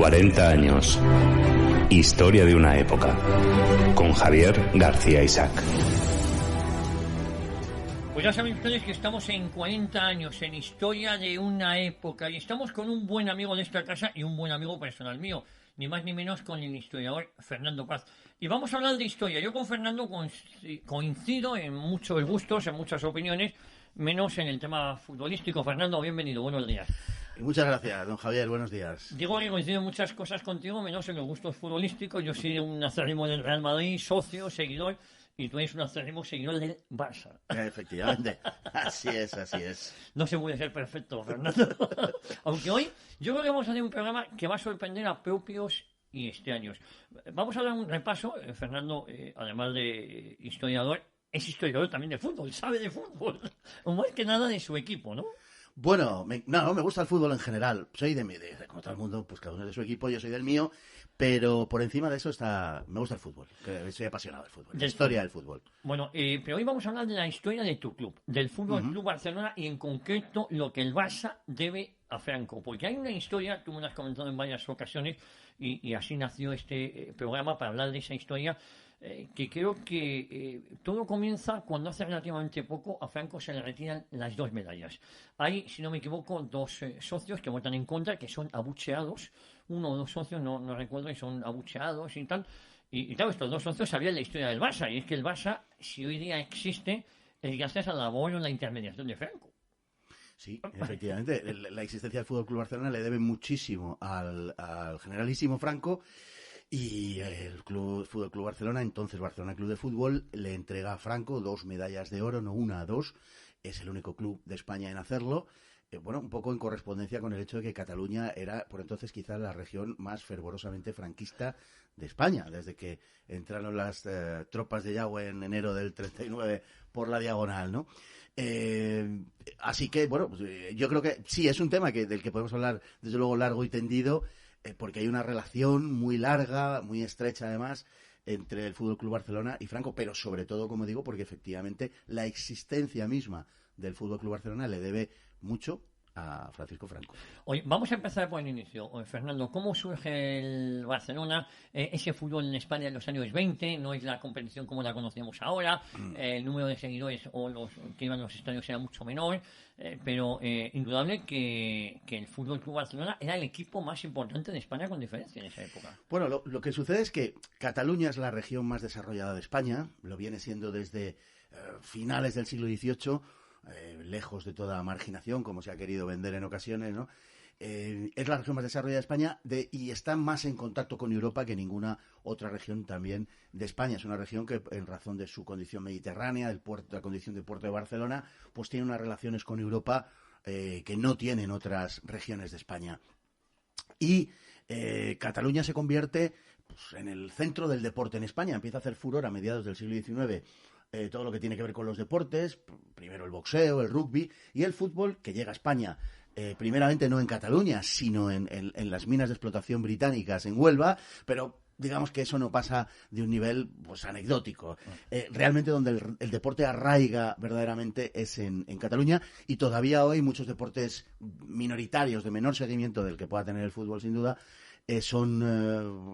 40 años. Historia de una época. Con Javier García Isaac. Pues ya saben ustedes que estamos en 40 años, en Historia de una época, y estamos con un buen amigo de esta casa y un buen amigo personal mío, ni más ni menos con el historiador Fernando Paz. Y vamos a hablar de historia. Yo con Fernando coincido en muchos gustos, en muchas opiniones, menos en el tema futbolístico. Fernando, bienvenido, buenos días. Muchas gracias, don Javier, buenos días. Digo que coincido en muchas cosas contigo, menos en los gustos futbolísticos. Yo soy un acérrimo del Real Madrid, socio, seguidor, y tú eres un acérrimo seguidor del Barça. Efectivamente, así es. No se puede ser perfecto, Fernando. Aunque hoy yo creo que vamos a hacer un programa que va a sorprender a propios y extraños. Vamos a dar un repaso. Fernando, además de historiador, es historiador también de fútbol, sabe de fútbol. O más que nada de su equipo, ¿no? Bueno, me gusta el fútbol en general. Soy de como todo el mundo, pues cada uno de su equipo, yo soy del mío, pero por encima de eso me gusta el fútbol, que soy apasionado del fútbol, la historia del fútbol. Bueno, pero hoy vamos a hablar de la historia de tu club, del Fútbol Club Barcelona, y en concreto lo que el Barça debe a Franco, porque hay una historia, tú me lo has comentado en varias ocasiones, y así nació este programa para hablar de esa historia, que creo que todo comienza cuando hace relativamente poco a Franco se le retiran las 2 medallas. Hay, si no me equivoco, 2 socios que votan en contra, que son abucheados. Uno o 2 socios, no recuerdo, y son abucheados y tal. Y claro, estos 2 socios sabían la historia del Barça, y es que el Barça, si hoy día existe, es gracias a la labor o la intermediación de Franco. Sí, efectivamente, la existencia del Fútbol Club Barcelona le debe muchísimo al generalísimo Franco. Y el Fútbol Club Barcelona, entonces Barcelona Club de Fútbol, le entrega a Franco 2 medallas de oro, no una, 2. Es el único club de España en hacerlo. Un poco en correspondencia con el hecho de que Cataluña era, por entonces, quizás la región más fervorosamente franquista de España, desde que entraron las tropas de Yagüe en enero del 39 por la diagonal, ¿no? Así que, yo creo que sí, es un tema del que podemos hablar, desde luego, largo y tendido, porque hay una relación muy larga, muy estrecha además, entre el Fútbol Club Barcelona y Franco, pero sobre todo, como digo, porque efectivamente la existencia misma del Fútbol Club Barcelona le debe mucho a Francisco Franco. Hoy vamos a empezar por el inicio. Fernando, ¿cómo surge el Barcelona? Ese fútbol en España en los años 20, no es la competición como la conocemos ahora, el número de seguidores o los que iban a los estadios era mucho menor, pero indudable que el Fútbol Club Barcelona era el equipo más importante de España con diferencia en esa época. Bueno, lo que sucede es que Cataluña es la región más desarrollada de España, lo viene siendo desde finales del siglo XVIII, lejos de toda marginación, como se ha querido vender en ocasiones, ¿no? Es la región más desarrollada de España y está más en contacto con Europa que ninguna otra región también de España. Es una región que, en razón de su condición mediterránea, la condición del puerto de Barcelona, pues tiene unas relaciones con Europa que no tienen otras regiones de España. Y Cataluña se convierte en el centro del deporte en España. Empieza a hacer furor a mediados del siglo XIX todo lo que tiene que ver con los deportes, primero el boxeo, el rugby y el fútbol, que llega a España, primeramente no en Cataluña, sino en las minas de explotación británicas en Huelva, pero digamos que eso no pasa de un nivel pues anecdótico. Realmente donde el deporte arraiga verdaderamente es en Cataluña, y todavía hoy muchos deportes minoritarios de menor seguimiento del que pueda tener el fútbol sin duda, son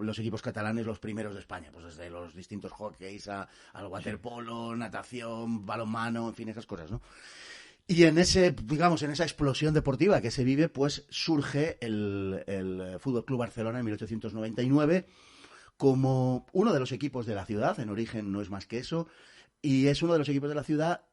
los equipos catalanes los primeros de España, pues desde los distintos hockeys al waterpolo, natación, balonmano, en fin, esas cosas, ¿no? Y en esa explosión deportiva que se vive, pues surge el Fútbol Club Barcelona en 1899 como uno de los equipos de la ciudad. En origen no es más que eso, y es uno de los equipos de la ciudad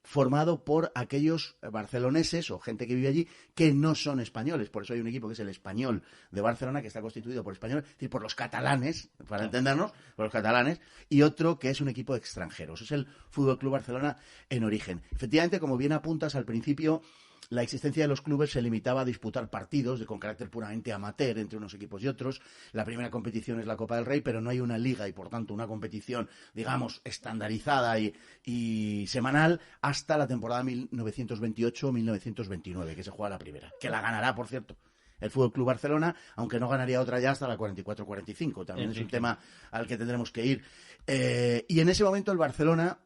formado por aquellos barceloneses o gente que vive allí que no son españoles. Por eso hay un equipo que es el Español de Barcelona, que está constituido por españoles, es decir, por los catalanes, para entendernos, por los catalanes, y otro que es un equipo de extranjeros. Es el Fútbol Club Barcelona en origen. Efectivamente, como bien apuntas al principio, la existencia de los clubes se limitaba a disputar partidos con carácter puramente amateur entre unos equipos y otros. La primera competición es la Copa del Rey, pero no hay una liga y, por tanto, una competición, digamos, estandarizada y semanal hasta la temporada 1928-1929, que se juega la primera, que la ganará, por cierto, el Fútbol Club Barcelona, aunque no ganaría otra ya hasta la 44-45. También es un tema al que tendremos que ir. Y en ese momento el Barcelona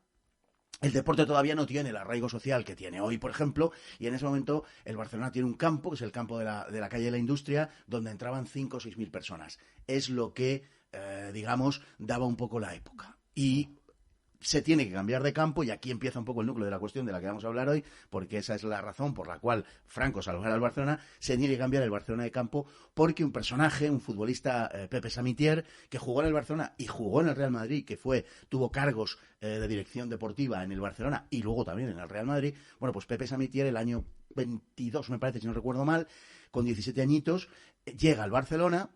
el deporte todavía no tiene el arraigo social que tiene hoy, por ejemplo, y en ese momento el Barcelona tiene un campo, que es el campo de la calle de la Industria, donde entraban 5 o 6 mil personas. Es lo que, digamos, daba un poco la época. Y se tiene que cambiar de campo, y aquí empieza un poco el núcleo de la cuestión de la que vamos a hablar hoy, porque esa es la razón por la cual Franco salvará al Barcelona. Se tiene que cambiar el Barcelona de campo porque un personaje, un futbolista, Pepe Samitier, que jugó en el Barcelona y jugó en el Real Madrid, que tuvo cargos de dirección deportiva en el Barcelona y luego también en el Real Madrid. Bueno, pues Pepe Samitier, el año 22, me parece, si no recuerdo mal, con 17 añitos, llega al Barcelona.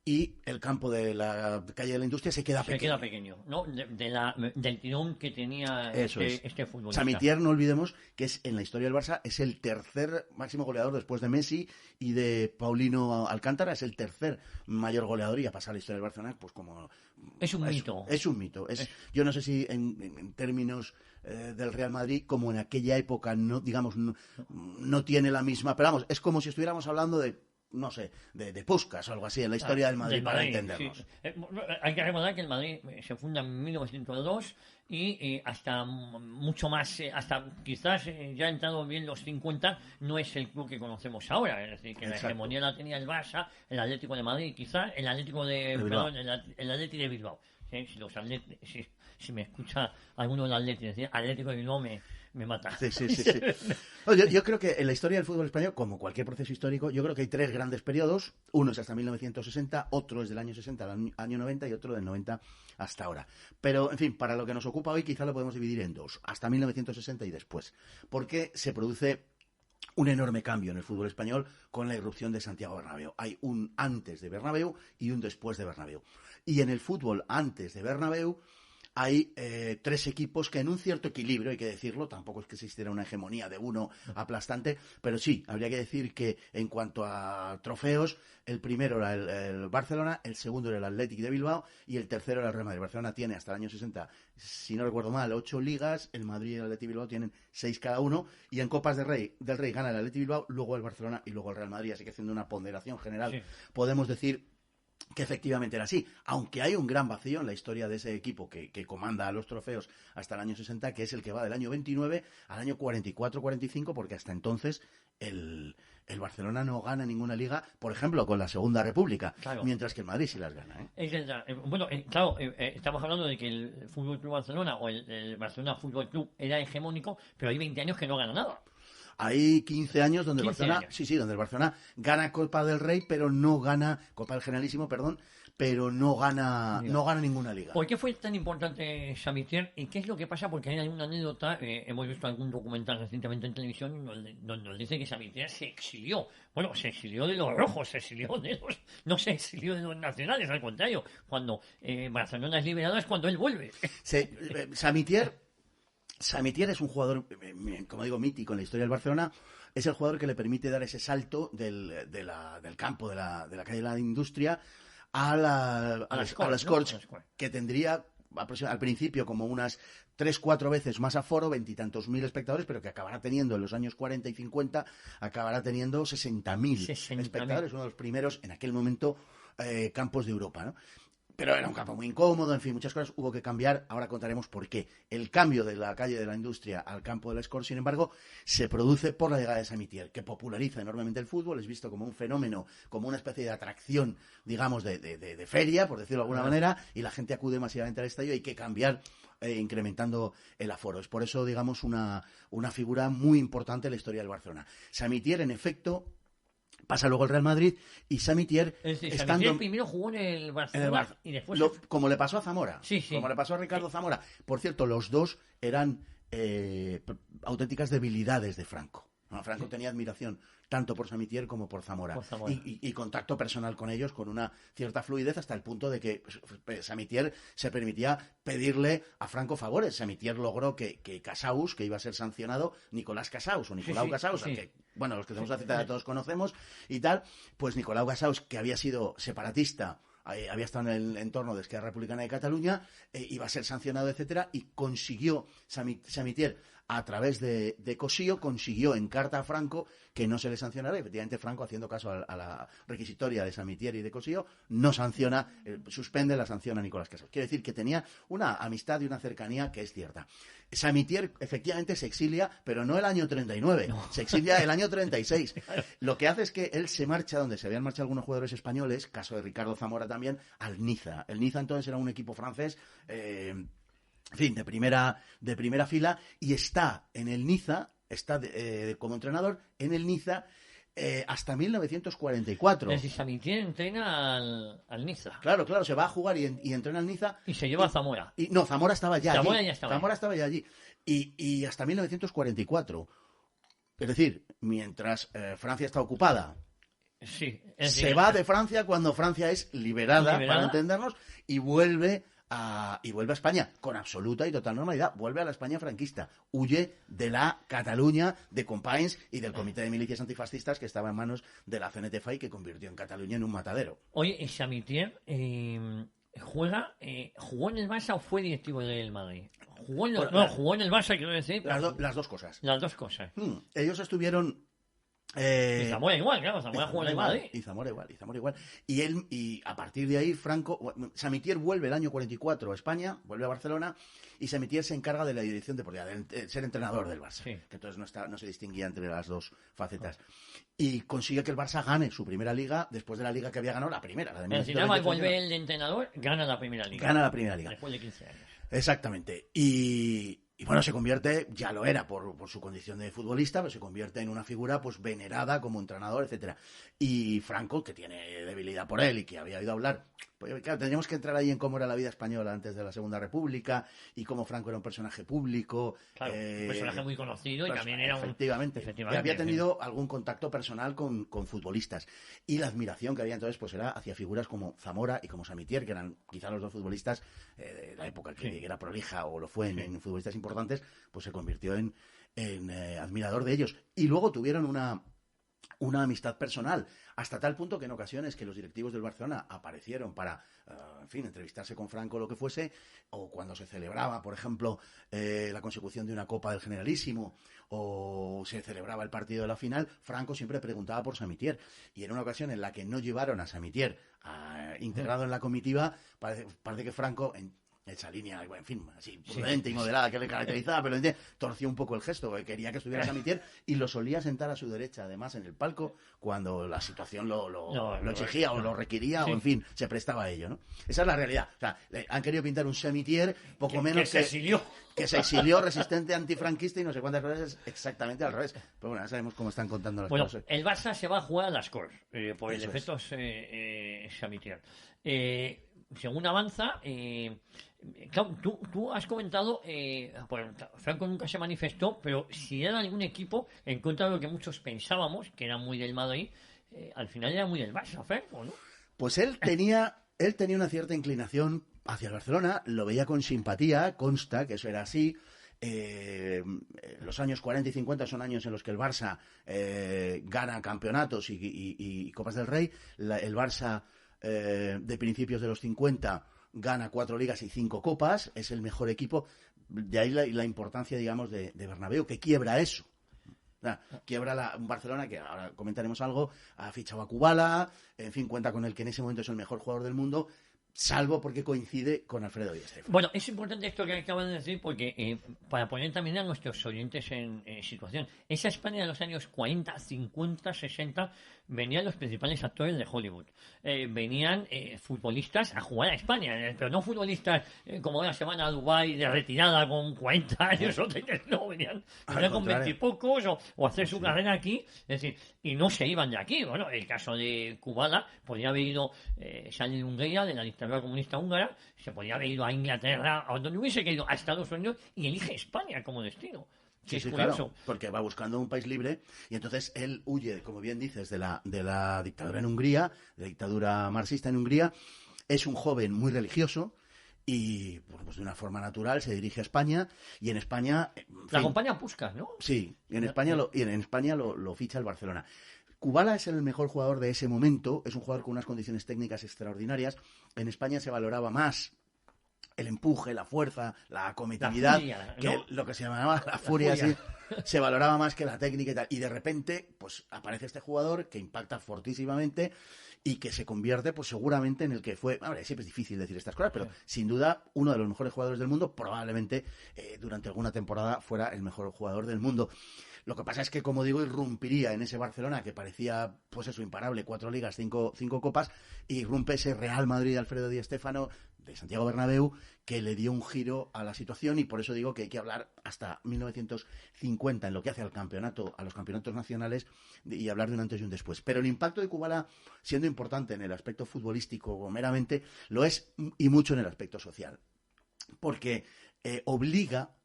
Y el campo de la calle de la Industria se queda pequeño, ¿no? Del tirón que tenía este futbolista. Samitier, no olvidemos que es, en la historia del Barça, es el tercer máximo goleador después de Messi y de Paulino Alcántara. Es el tercer mayor goleador, y a pasar la historia del Barcelona, pues como... Es un mito. Es un mito. Yo no sé si en términos del Real Madrid, como en aquella época, no tiene la misma... Pero vamos, es como si estuviéramos hablando de, no sé, de Puskás o algo así en la historia del Madrid, para entendernos. Sí. Hay que recordar que el Madrid se funda en 1902 y hasta mucho más, hasta quizás ya entrado bien los 50, no es el club que conocemos ahora. Es decir, que la hegemonía la tenía el Barça, el Atlético de Madrid, quizás el Atlético el Atlético de Bilbao. Si me escucha alguno del Atlético de Bilbao me mata. Sí. Yo creo que en la historia del fútbol español, como cualquier proceso histórico, yo creo que hay 3 grandes periodos. Uno es hasta 1960, otro es del año 60 al año 90 y otro del 90 hasta ahora. Pero, en fin, para lo que nos ocupa hoy quizá lo podemos dividir en 2, hasta 1960 y después. Porque se produce un enorme cambio en el fútbol español con la irrupción de Santiago Bernabéu. Hay un antes de Bernabéu y un después de Bernabéu. Y en el fútbol antes de Bernabéu hay 3 equipos que en un cierto equilibrio, hay que decirlo, tampoco es que existiera una hegemonía de uno aplastante, pero sí, habría que decir que en cuanto a trofeos, el primero era el Barcelona, el segundo era el Athletic de Bilbao y el tercero era el Real Madrid. Barcelona tiene hasta el año 60, si no recuerdo mal, 8 ligas, el Madrid y el Athletic Bilbao tienen 6 cada uno, y en Copas del Rey gana el Athletic Bilbao, luego el Barcelona y luego el Real Madrid, así que haciendo una ponderación general, podemos decir que efectivamente era así, aunque hay un gran vacío en la historia de ese equipo que comanda a los trofeos hasta el año 60, que es el que va del año 29 al año 44-45, porque hasta entonces el Barcelona no gana ninguna liga, por ejemplo, con la Segunda República, mientras que el Madrid sí las gana. Estamos hablando de que el Fútbol Club Barcelona o el Barcelona Fútbol Club era hegemónico, pero hay 20 años que no gana nada. Hay 15 años donde el Barcelona gana Copa del Rey, pero no gana Copa del Generalísimo, pero no gana ninguna liga. ¿Por qué fue tan importante Samitier y qué es lo que pasa? Porque hay alguna anécdota, hemos visto algún documental recientemente en televisión donde nos dice que Samitier se exilió. Bueno, se exilió de los rojos, no se exilió de los nacionales, al contrario. Cuando Barcelona es liberado es cuando él vuelve. Samitier es un jugador, como digo, mítico en la historia del Barcelona. Es el jugador que le permite dar ese salto del campo de la calle de la Industria a la Scorch, que tendría al principio como unas 3-4 veces más aforo, 20 y tantos mil espectadores, pero que acabará teniendo en los años 40 y 50, acabará teniendo 60.000 espectadores, uno de los primeros en aquel momento campos de Europa, ¿no? Pero era un campo muy incómodo, en fin, muchas cosas hubo que cambiar. Ahora contaremos por qué. El cambio de la calle de la Industria al campo de la Scorch, sin embargo, se produce por la llegada de Samitier, que populariza enormemente el fútbol. Es visto como un fenómeno, como una especie de atracción, digamos, de feria, por decirlo de alguna manera, y la gente acude masivamente al estadio. Hay que cambiar, incrementando el aforo. Es por eso, digamos, una figura muy importante en la historia del Barcelona. Samitier, en efecto, pasa luego al Real Madrid, y Samitier, Samitier primero jugó en el Barcelona y después... como le pasó a Zamora, como le pasó a Ricardo Zamora. Por cierto, los dos eran auténticas debilidades de Franco. Franco tenía admiración tanto por Samitier como por Zamora. Y contacto personal con ellos, con una cierta fluidez, hasta el punto de que Samitier se permitía pedirle a Franco favores. Samitier logró que Cassaus, que iba a ser sancionado, Nicolás Cassaus o Nicolau Cassaus, que los que tenemos la cita todos conocemos y tal, pues Nicolau Cassaus, que había sido separatista, había estado en el entorno de Esquerra Republicana de Cataluña, iba a ser sancionado, etcétera, y consiguió Samitier a través de Cossío, consiguió en carta a Franco que no se le sancionara. Efectivamente, Franco, haciendo caso a la requisitoria de Samitier y de Cossío, no sanciona, suspende la sanción a Nicolás Casals. Quiere decir que tenía una amistad y una cercanía que es cierta. Samitier efectivamente se exilia, pero no el año 39, se exilia el año 36. Lo que hace es que él se marcha, donde se habían marchado algunos jugadores españoles, caso de Ricardo Zamora también, al Niza. El Niza entonces era un equipo francés, en fin, de primera fila, y está en el Niza, está como entrenador en el Niza hasta 1944. Es decir, Samitier entrena al Niza. Claro, se va a jugar y entrena al Niza. Y se lleva a Zamora. No, Zamora estaba ya Zamora allí. Ya estaba Zamora estaba ya allí. Y hasta 1944. Es decir, mientras Francia está ocupada. Sí. Se va de Francia cuando Francia es liberada, para entendernos, y vuelve a España con absoluta y total normalidad. Vuelve a la España franquista. Huye de la Cataluña de Companys y del Comité de Milicias Antifascistas que estaba en manos de la CNT-FAI, que convirtió en Cataluña en un matadero. Oye, Samitier jugó en el Barça o fue directivo del Madrid. Jugó en el Barça, quiero decir. Las dos cosas. Las dos cosas. Ellos estuvieron... Y Zamora igual, claro, Zamora jugó en el Madrid. Y Zamora igual. Y a partir de ahí, Samitier vuelve el año 44 a España, vuelve a Barcelona, y Samitier se encarga de la dirección deportiva, de ser entrenador del Barça. Sí. Que entonces no se distinguía entre las dos facetas. Y consigue que el Barça gane su primera liga, después de la liga que había ganado, la primera, la de 1928. Al volver el de entrenador, gana la primera liga. Después de 15 años. Exactamente. Y bueno, se convierte, ya lo era por su condición de futbolista, pero se convierte en una figura pues venerada como entrenador, etcétera. Y Franco, que tiene debilidad por él y que había oído hablar, pues claro, tendríamos que entrar ahí en cómo era la vida española antes de la Segunda República y cómo Franco era un personaje público. Claro, un personaje muy conocido y también era efectivamente, que había tenido algún contacto personal con futbolistas. Y la admiración que había entonces pues era hacia figuras como Zamora y como Samitier, que eran quizá los dos futbolistas de la época que era prolija o lo fue en futbolistas importantes, pues se convirtió en admirador de ellos. Y luego tuvieron una amistad personal, hasta tal punto que en ocasiones que los directivos del Barcelona aparecieron para, entrevistarse con Franco o lo que fuese, o cuando se celebraba, por ejemplo, la consecución de una Copa del Generalísimo, o se celebraba el partido de la final, Franco siempre preguntaba por Samitier. Y en una ocasión en la que no llevaron a Samitier integrado en la comitiva, parece que Franco... esa línea, en fin, así prudente y moderada que le caracterizaba, pero torció un poco el gesto, quería que estuviera Samitier y lo solía sentar a su derecha, además, en el palco, cuando la situación lo exigía o lo requería, o en fin, se prestaba a ello, ¿no? Esa es la realidad. O sea, han querido pintar un Samitier poco menos que se exilió resistente antifranquista y no sé cuántas veces exactamente al revés. Pero bueno, ya sabemos cómo están contando las cosas. El Barça se va a jugar a las Corts por el efecto Samitier. Según avanza, claro, tú has comentado, Franco nunca se manifestó, pero si era algún equipo, en contra de lo que muchos pensábamos, que era muy del Madrid, al final era muy del Barça, Franco, ¿no? Pues él tenía una cierta inclinación hacia el Barcelona, lo veía con simpatía, consta que eso era así. Los años 40 y 50 son años en los que el Barça gana campeonatos y Copas del Rey. El Barça de principios de los 50 gana 4 ligas y 5 copas, es el mejor equipo. De ahí la importancia, digamos, de Bernabéu, que quiebra eso. Quiebra un Barcelona que ahora comentaremos algo, ha fichado a Kubala, en fin, cuenta con el que en ese momento es el mejor jugador del mundo, salvo porque coincide con Alfredo Di Stéfano. Bueno, es importante esto que acabas de decir porque para poner también a nuestros oyentes en situación, esa España de los años 40, 50, 60 venían los principales actores de Hollywood, venían futbolistas a jugar a España, pero no futbolistas como ahora se van a Dubái de retirada con 40 años o 30, no, venían con 20 y pocos o hacer su carrera aquí, es decir, y no se iban de aquí. Bueno, el caso de Kubala podría haber ido, sale de Hungría, de la dictadura comunista húngara, se podría haber ido a Inglaterra, a donde hubiese querido, a Estados Unidos, y elige España como destino. Sí, claro, porque va buscando un país libre y entonces él huye, como bien dices, de la dictadura en Hungría, de la dictadura marxista en Hungría. Es un joven muy religioso y, pues de una forma natural, se dirige a España y en España... La acompaña Puskás, ¿no? Sí, en España lo ficha el Barcelona. Kubala es el mejor jugador de ese momento, es un jugador con unas condiciones técnicas extraordinarias. En España se valoraba más el empuje, la fuerza, la acometividad, furia, ¿no? que lo que se llamaba la furia, furia. sí, se valoraba más que la técnica y tal. Y de repente, pues aparece este jugador que impacta fortísimamente y que se convierte, pues seguramente en el que fue, ahora siempre es difícil decir estas cosas, pero sin duda uno de los mejores jugadores del mundo, probablemente durante alguna temporada fuera el mejor jugador del mundo. Lo que pasa es que, como digo, irrumpiría en ese Barcelona que parecía, pues eso, imparable, 4 ligas, 5 copas, y irrumpe ese Real Madrid de Alfredo Di Stéfano, de Santiago Bernabéu, que le dio un giro a la situación, y por eso digo que hay que hablar hasta 1950 en lo que hace al campeonato, a los campeonatos nacionales, y hablar de un antes y un después. Pero el impacto de Kubala, siendo importante en el aspecto futbolístico meramente, lo es y mucho en el aspecto social. Porque obliga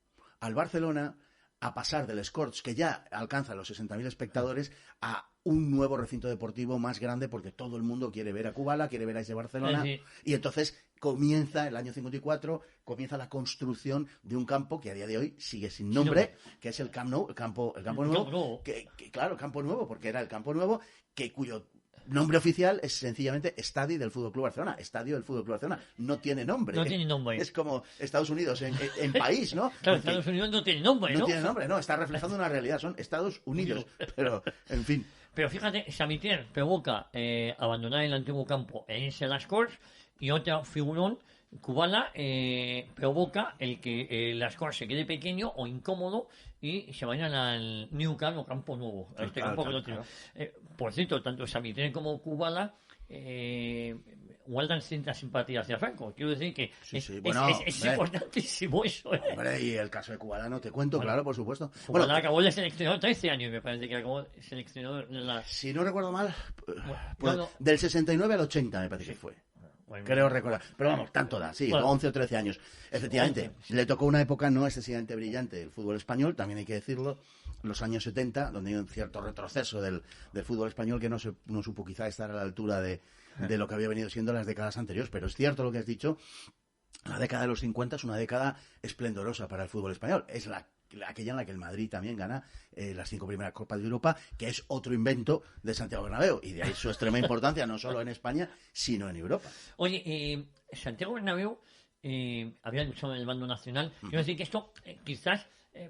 al Barcelona a pasar del Scorch, que ya alcanza los 60.000 espectadores, a un nuevo recinto deportivo más grande, porque todo el mundo quiere ver a Kubala, quiere ver a ese Barcelona, Sí. y entonces comienza el año 54, comienza la construcción de un campo que a día de hoy sigue sin nombre, que es el Camp Nou, el campo nuevo, No. claro, el campo nuevo, porque era el campo nuevo, cuyo nombre oficial es sencillamente Estadi del Fútbol Club Barcelona. Estadio del Fútbol Club Barcelona. No tiene nombre. No tiene nombre. Es como Estados Unidos en país, ¿no? Claro, Estados Unidos no tiene nombre, ¿no? No tiene nombre, no. Está reflejando una realidad. Son Estados Unidos. Pero, en fin. Pero fíjate, Samitier provoca abandonar el antiguo campo en ese Las Corts, y otro figurón, Kubala, provoca el que Las Corts se quede pequeño o incómodo y se vayan al New Camp o Campo Nuevo. A este campo que no tiene. Por cierto, tanto Samitier como Kubala guardan cierta simpatía hacia Franco. Quiero decir que es importantísimo eso. Hombre, y el caso de Kubala no te cuento, claro, por supuesto. Kubala acabó de seleccionador 13 años, me parece que acabó de seleccionador en la... Si no recuerdo mal, pues, del 69 al 80 me parece que fue. Bueno, Creo recordar. Pero vamos, tanto da, sí, 11 o 13 años. Efectivamente, le tocó una época no excesivamente brillante del fútbol español, también hay que decirlo, los años 70, donde hay un cierto retroceso del fútbol español que no supo quizá estar a la altura de lo que había venido siendo las décadas anteriores. Pero es cierto lo que has dicho, la década de los 50 es una década esplendorosa para el fútbol español. Es aquella en la que el Madrid también gana las 5 primeras Copas de Europa, que es otro invento de Santiago Bernabéu, y de ahí su extrema importancia no solo en España, sino en Europa. Oye, Santiago Bernabéu había luchado en el bando nacional. Quiero decir que esto quizás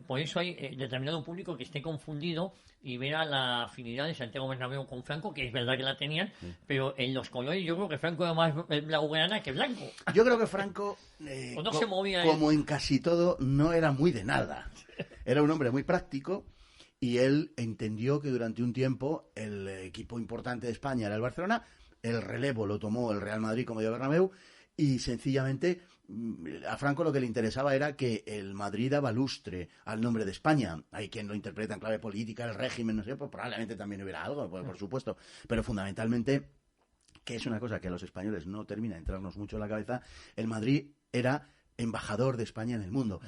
por eso hay determinado público que esté confundido y vea la afinidad de Santiago Bernabéu con Franco, que es verdad que la tenían, pero en los colores yo creo que Franco era más blaugrana que blanco. Yo creo que Franco, o no se movía como en casi todo, no era muy de nada. Era un hombre muy práctico, y él entendió que durante un tiempo el equipo importante de España era el Barcelona, el relevo lo tomó el Real Madrid, como dijo Bernabéu, y sencillamente a Franco lo que le interesaba era que el Madrid daba lustre al nombre de España. Hay quien lo interpreta en clave política, el régimen, no sé, pues probablemente también hubiera algo, por supuesto, pero fundamentalmente, que es una cosa que a los españoles no termina de entrarnos mucho en la cabeza, el Madrid era embajador de España en el mundo.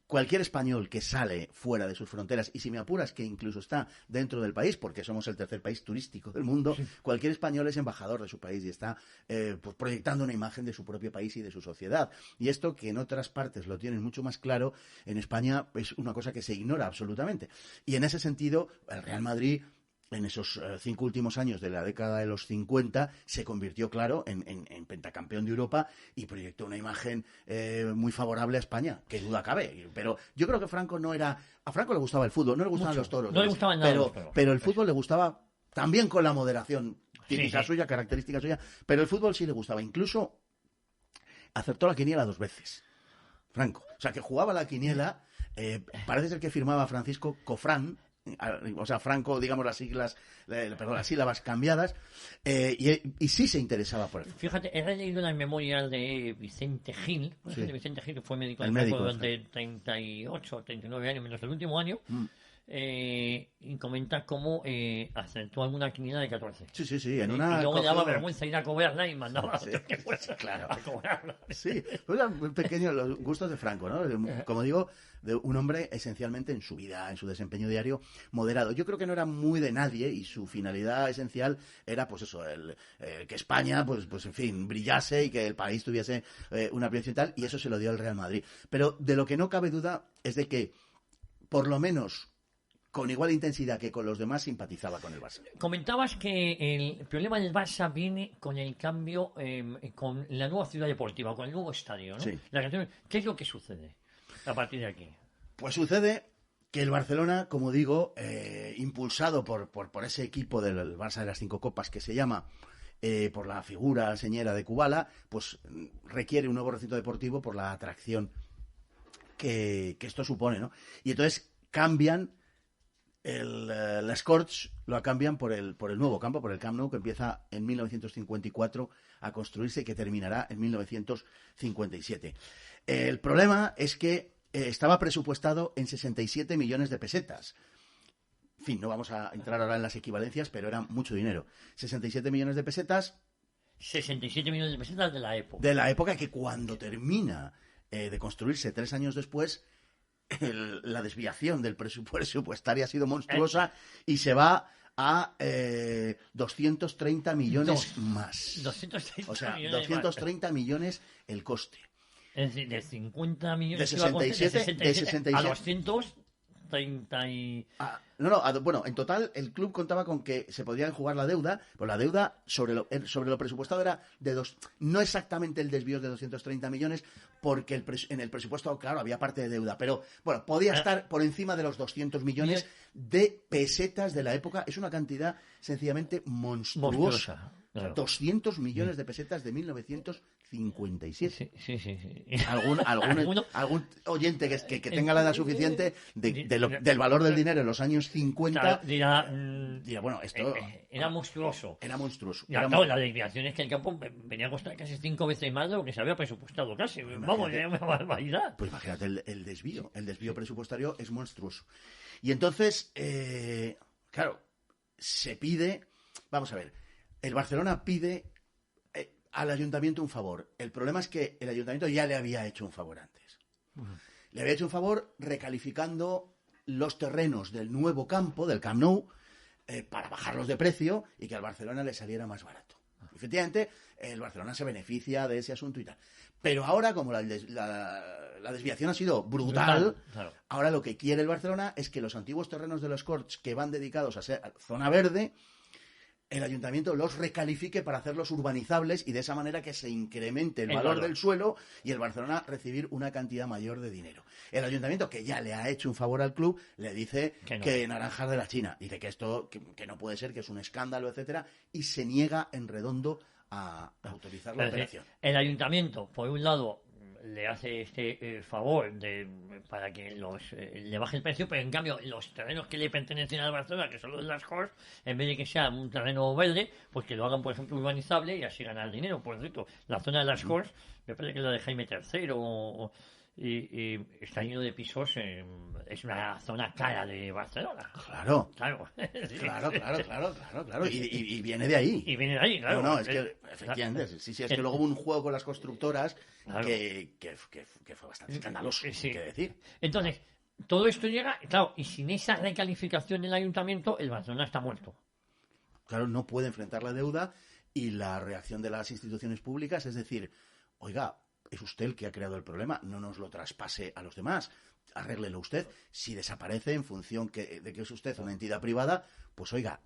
Cualquier español que sale fuera de sus fronteras, y si me apuras que incluso está dentro del país, porque somos el tercer país turístico del mundo, cualquier español es embajador de su país y está pues proyectando una imagen de su propio país y de su sociedad. Y esto, que en otras partes lo tienen mucho más claro, en España es una cosa que se ignora absolutamente. Y en ese sentido, el Real Madrid, en esos 5 últimos años de la década de los 50, se convirtió, claro, en pentacampeón de Europa y proyectó una imagen muy favorable a España, que duda cabe. Pero yo creo que Franco no era... A Franco le gustaba el fútbol, no le gustaban los toros. No le gustaban nada los toros. Pero el fútbol le gustaba también con la moderación típica suya, característica suya, pero el fútbol sí le gustaba. Incluso acertó la quiniela 2 veces, Franco. O sea, que jugaba la quiniela, parece ser que firmaba Francisco Cofrán, o sea, Franco, digamos las sílabas cambiadas, y sí se interesaba por el fútbol. Fíjate, he leído las memorias de Vicente Gil. Vicente Gil fue médico durante 38 o 39 años, menos el último año, y comenta cómo acertó alguna quiniela de 14. Sí, y luego le daba vergüenza ir a cobrarla y mandaba que fuese claro a cobrarla. Sí, pues muy pequeños los gustos de Franco, ¿no? Como digo, de un hombre esencialmente en su vida, en su desempeño diario, moderado. Yo creo que no era muy de nadie, y su finalidad esencial era, pues eso, que España, pues en fin, brillase y que el país tuviese una proyección y tal, y eso se lo dio al Real Madrid. Pero de lo que no cabe duda es de que, por lo menos con igual intensidad que con los demás simpatizaba con el Barça. Comentabas que el problema del Barça viene con el cambio, con la nueva ciudad deportiva, con el nuevo estadio, ¿no? Sí. ¿Qué es lo que sucede a partir de aquí? Pues sucede que el Barcelona, como digo, impulsado por ese equipo del Barça de las 5 copas que se llama, por la figura señera de Kubala, pues requiere un nuevo recinto deportivo por la atracción que esto supone, ¿no? Y entonces cambian las Corts, lo cambian por el nuevo campo, por el Camp Nou, que empieza en 1954 a construirse y que terminará en 1957. El problema es que estaba presupuestado en 67 millones de pesetas. En fin, no vamos a entrar ahora en las equivalencias, pero era mucho dinero. 67 millones de pesetas. 67 millones de pesetas de la época. De la época que cuando termina de construirse 3 años después, la desviación del presupuestario ha sido monstruosa y se va a 230 millones más. 230 o sea, millones 230 más. millones el coste. Es decir, de 50 millones De que iba a costar, 67, de 67 a 230 y... Bueno, en total el club contaba con que se podían jugar la deuda, pues la deuda sobre lo presupuestado era no exactamente el desvío de 230 millones, porque en el presupuesto, claro, había parte de deuda, pero bueno, podía estar por encima de los 200 millones de pesetas de la época. Es una cantidad sencillamente monstruosa. Claro. 200 millones de pesetas de 1957. Sí. Algún oyente que tenga la edad suficiente del valor del dinero en los años 50 claro, dirá, bueno, esto era monstruoso. Era monstruoso. Claro, la desviación es que el campo venía a costar casi 5 veces más de lo que se había presupuestado casi. Vamos, era una barbaridad. Pues imagínate el desvío. El desvío presupuestario es monstruoso. Y entonces, claro, se pide... Vamos a ver. El Barcelona pide al ayuntamiento un favor. El problema es que el ayuntamiento ya le había hecho un favor antes. Le había hecho un favor recalificando los terrenos del nuevo campo, del Camp Nou, para bajarlos de precio y que al Barcelona le saliera más barato. Efectivamente, el Barcelona se beneficia de ese asunto y tal. Pero ahora, como la desviación ha sido brutal, claro. Ahora lo que quiere el Barcelona es que los antiguos terrenos de los Corts que van dedicados a ser zona verde, el ayuntamiento los recalifique para hacerlos urbanizables y de esa manera que se incremente el valor del suelo y el Barcelona recibir una cantidad mayor de dinero. El ayuntamiento, que ya le ha hecho un favor al club, le dice que naranjas de la China. Dice que esto que no puede ser, que es un escándalo, etcétera, y se niega en redondo a autorizar la operación. El ayuntamiento, por un lado, le hace este favor para que le baje el precio, pero en cambio los terrenos que le pertenecen al Barcelona, que son los de las Corts, en vez de que sea un terreno verde, pues que lo hagan, por ejemplo, urbanizable y así ganar dinero. Por cierto, la zona de las Corts, me parece que es la de Jaime III, y está lleno de pisos, es una zona cara de Barcelona. Claro. Sí. Claro. Y viene de ahí. Y viene de ahí, claro. No, es que, efectivamente, sí, es que luego hubo un juego con las constructoras que fue bastante escandaloso, hay que decir. Entonces, todo esto llega, claro, y sin esa recalificación del ayuntamiento, el Barcelona está muerto. Claro, no puede enfrentar la deuda y la reacción de las instituciones públicas es decir, oiga, es usted el que ha creado el problema, no nos lo traspase a los demás, arréglelo usted. Si desaparece en función de que es usted una entidad privada, pues oiga,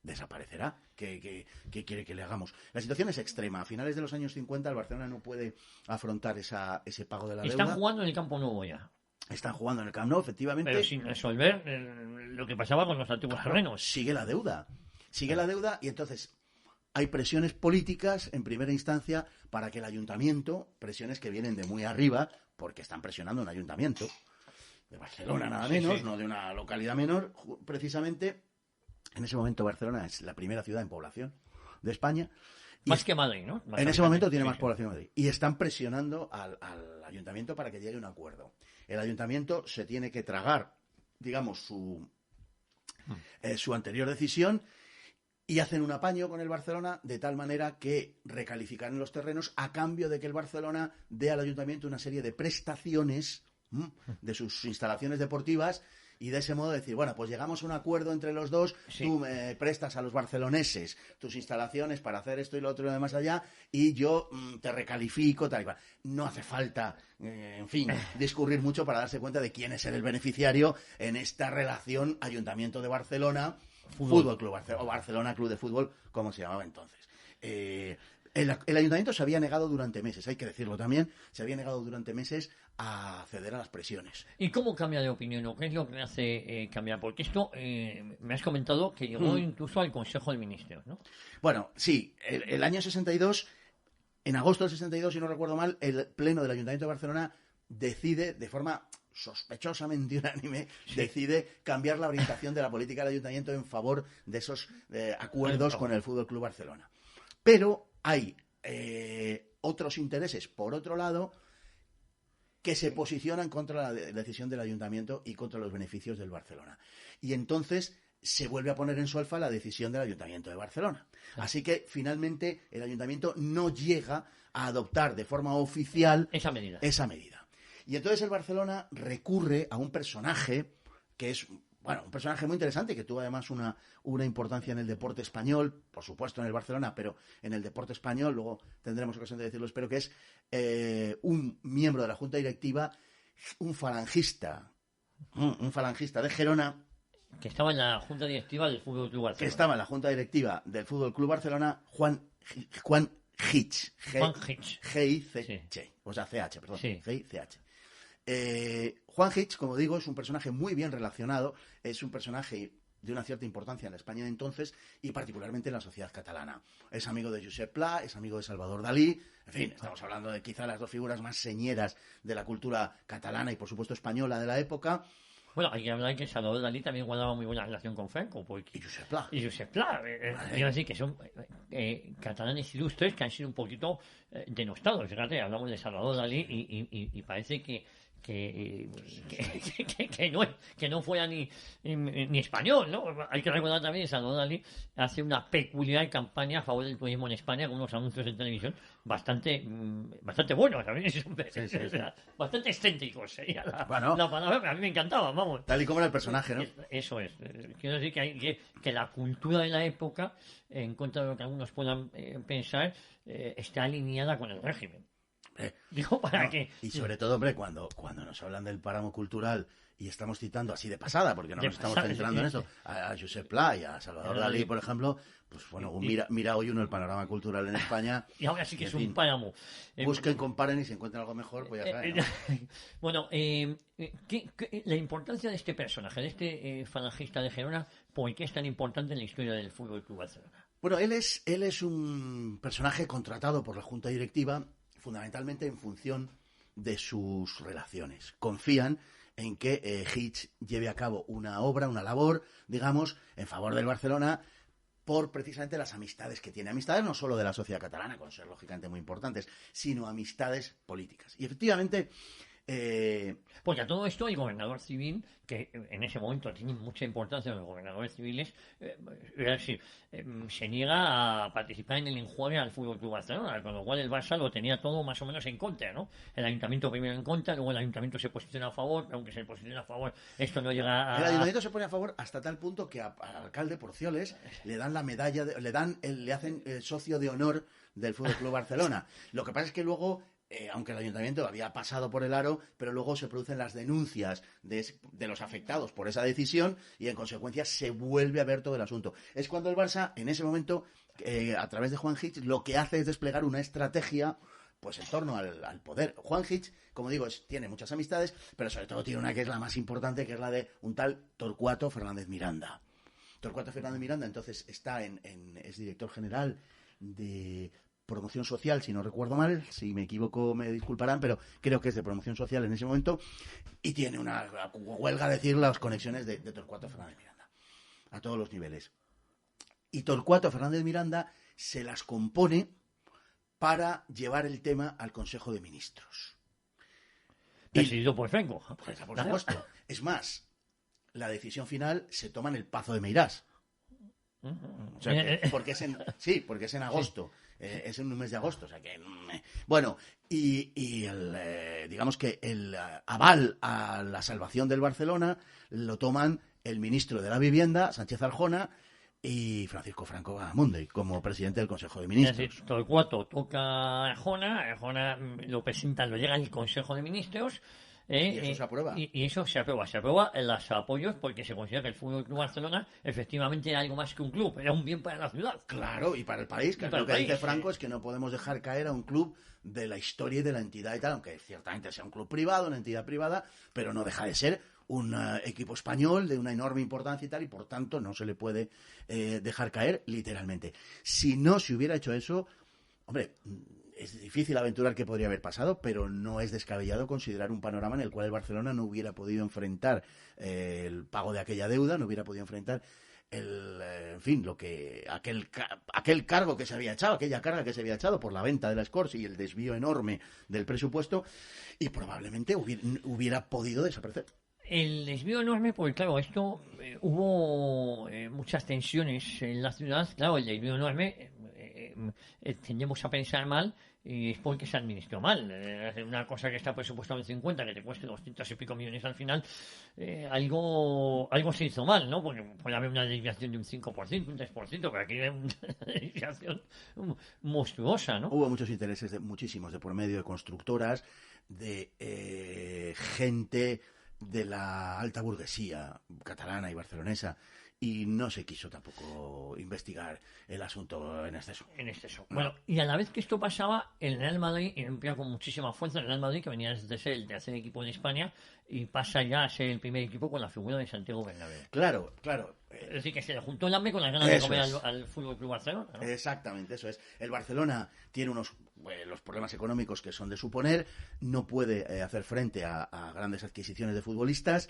desaparecerá. ¿Qué quiere que le hagamos? La situación es extrema. A finales de los años 50 el Barcelona no puede afrontar ese pago de la deuda. Están jugando en el Campo Nuevo ya. Están jugando en el Camp Nou, efectivamente. Pero sin resolver lo que pasaba con los antiguos terrenos. Sigue la deuda y entonces hay presiones políticas en primera instancia para que el ayuntamiento, presiones que vienen de muy arriba, porque están presionando un ayuntamiento de Barcelona nada menos, no de una localidad menor, precisamente. En ese momento Barcelona es la primera ciudad en población de España. Más que Madrid, ¿no? En ese momento tiene más población que Madrid. Y están presionando al ayuntamiento para que llegue a un acuerdo. El ayuntamiento se tiene que tragar, digamos, su anterior decisión y hacen un apaño con el Barcelona de tal manera que recalifican los terrenos a cambio de que el Barcelona dé al ayuntamiento una serie de prestaciones de sus instalaciones deportivas y de ese modo decir, bueno, pues llegamos a un acuerdo entre los dos, Sí. tú me prestas a los barceloneses tus instalaciones para hacer esto y lo otro y lo demás allá, y yo te recalifico, tal y cual. No hace falta, en fin, discurrir mucho para darse cuenta de quién es el beneficiario en esta relación Ayuntamiento de Barcelona, Fútbol Club Barcelona, o Barcelona Club de Fútbol, como se llamaba entonces. El ayuntamiento se había negado durante meses, hay que decirlo también, se había negado durante meses a ceder a las presiones. ¿Y cómo cambia de opinión o qué es lo que me hace cambiar? Porque esto me has comentado que llegó incluso al Consejo de Ministros, ¿no? Bueno, sí, el año 62, en agosto del 62, si no recuerdo mal, el Pleno del Ayuntamiento de Barcelona decide, de forma sospechosamente unánime, decide cambiar la orientación de la política del ayuntamiento en favor de esos acuerdos con el Fútbol Club Barcelona. Pero hay otros intereses, por otro lado, que se posicionan contra la decisión del ayuntamiento y contra los beneficios del Barcelona. Y entonces se vuelve a poner en solfa la decisión del ayuntamiento de Barcelona. Así que finalmente el ayuntamiento no llega a adoptar de forma oficial Esa medida. Y entonces el Barcelona recurre a un personaje que es, bueno, un personaje muy interesante, que tuvo además una importancia en el deporte español, por supuesto en el Barcelona, pero en el deporte español, luego tendremos ocasión de decirlo, espero, que es un miembro de la Junta Directiva, un falangista de Gerona, Que estaba en la Junta Directiva del Fútbol Club Barcelona. que estaba en la Junta Directiva del Fútbol Club Barcelona, Juan Hitch. Juan Hitch. G-I-C-H. O sea, C-H, perdón. Sí. G-I-C-H. Juan Hitch, como digo, es un personaje muy bien relacionado, es un personaje de una cierta importancia en la España de entonces y particularmente en la sociedad catalana. Es amigo de Josep Pla, es amigo de Salvador Dalí, en fin, estamos hablando de quizá las dos figuras más señeras de la cultura catalana y por supuesto española de la época. Bueno, hay que hablar que Salvador Dalí también guardaba muy buena relación con Franco. Y Josep Pla. Y Josep Pla. Quiero decir que son catalanes ilustres que han sido un poquito denostados. Fíjate, hablamos de Salvador Dalí y parece que no fuera ni español, ¿no? Hay que recordar también que Salvador Dalí hace una peculiar campaña a favor del turismo en España con unos anuncios en televisión bastante buenos también, Sí. O sea, bastante excéntricos sería la palabra, que a mí me encantaba, vamos. Tal y como era el personaje, ¿no? Eso es. Quiero decir que la cultura de la época, en contra de lo que algunos puedan pensar, está alineada con el régimen. Digo, para que... Y sobre todo, hombre, cuando nos hablan del páramo cultural y estamos citando así de pasada, porque no nos estamos centrando en eso, a Josep Pla y a Salvador Dalí, por ejemplo, pues bueno, mira hoy uno el panorama cultural en España. Y ahora sí que es un páramo. Busquen, comparen y si encuentran algo mejor, pues ya saben, ¿no? Bueno, la importancia de este personaje, de este falangista de Gerona, ¿por qué es tan importante en la historia del Fútbol Club Barcelona? Bueno, él es un personaje contratado por la Junta Directiva fundamentalmente en función de sus relaciones. Confían en que Hitch lleve a cabo una obra, una labor, digamos, en favor del Barcelona por precisamente las amistades que tiene. Amistades no solo de la sociedad catalana, con ser lógicamente muy importantes, sino amistades políticas. Y efectivamente... Porque a todo esto el gobernador civil, que en ese momento tiene mucha importancia los gobernadores civiles, es decir, se niega a participar en el enjuague al Fútbol Club Barcelona, con lo cual el Barça lo tenía todo más o menos en contra, ¿no? El ayuntamiento primero en contra, luego el ayuntamiento se posiciona a favor, aunque se posiciona a favor, esto no llega a... El ayuntamiento se pone a favor hasta tal punto que al alcalde Porcioles le dan la medalla, le hacen socio de honor del Fútbol Club Barcelona. Lo que pasa es que luego... aunque el ayuntamiento había pasado por el aro, pero luego se producen las denuncias de los afectados por esa decisión y en consecuencia se vuelve a ver todo el asunto. Es cuando el Barça, en ese momento, a través de Juan Hitch, lo que hace es desplegar una estrategia pues en torno al poder. Juan Hitch, como digo, tiene muchas amistades, pero sobre todo tiene una que es la más importante, que es la de un tal Torcuato Fernández Miranda. Torcuato Fernández Miranda entonces está es director general de Promoción Social, si no recuerdo mal, si me equivoco me disculparán, pero creo que es de Promoción Social en ese momento, y tiene huelga decir las conexiones de Torcuato Fernández Miranda, a todos los niveles. Y Torcuato Fernández Miranda se las compone para llevar el tema al Consejo de Ministros. Decidido por Franco. Pues, por supuesto. Es más, la decisión final se toma en el Pazo de Meirás. O sea porque es en agosto. Es en un mes de agosto, o sea que... Bueno, y digamos que el aval a la salvación del Barcelona lo toman el ministro de la Vivienda, Sánchez Arjona, y Francisco Franco Bahamonde como presidente del Consejo de Ministros. Es decir, Torcuato toca a Arjona lo presenta, lo llega al Consejo de Ministros. Y eso se aprueba. Y eso se aprueba en los apoyos porque se considera que el Fútbol Club Barcelona efectivamente era algo más que un club, era un bien para la ciudad. Claro, y para el país, que lo que dice Franco es que no podemos dejar caer a un club de la historia y de la entidad y tal, aunque ciertamente sea un club privado, una entidad privada, pero no deja de ser un equipo español de una enorme importancia y tal, y por tanto no se le puede dejar caer literalmente. Si no se hubiera hecho eso, hombre... Es difícil aventurar qué podría haber pasado, pero no es descabellado considerar un panorama en el cual el Barcelona no hubiera podido enfrentar el pago de aquella deuda, no hubiera podido enfrentar aquel cargo que se había echado, aquella carga que se había echado por la venta de la Scores y el desvío enorme del presupuesto, y probablemente hubiera podido desaparecer. El desvío enorme, porque claro, esto hubo muchas tensiones en la ciudad. Claro, el desvío enorme tendemos a pensar mal y es porque se administró mal. Una cosa que está presupuestada en 50, que te cueste 200 y pico millones al final, algo se hizo mal, ¿no? Porque puede haber una desviación de un 5%, un 3%, pero aquí hay una desviación monstruosa, ¿no? Hubo muchos intereses, muchísimos, de por medio de constructoras, de gente de la alta burguesía catalana y barcelonesa, y no se quiso tampoco investigar el asunto en exceso. No. Bueno, y a la vez que esto pasaba, el Real Madrid emplea con muchísima fuerza el Real Madrid, que venía desde ser el tercer equipo de España, y pasa ya a ser el primer equipo con la figura de Santiago Bernabéu. Claro. Es decir, que se le juntó el hambre con las ganas de comer al Fútbol Club Barcelona, ¿no? Exactamente, eso es. El Barcelona tiene los problemas económicos que son de suponer, no puede hacer frente a grandes adquisiciones de futbolistas,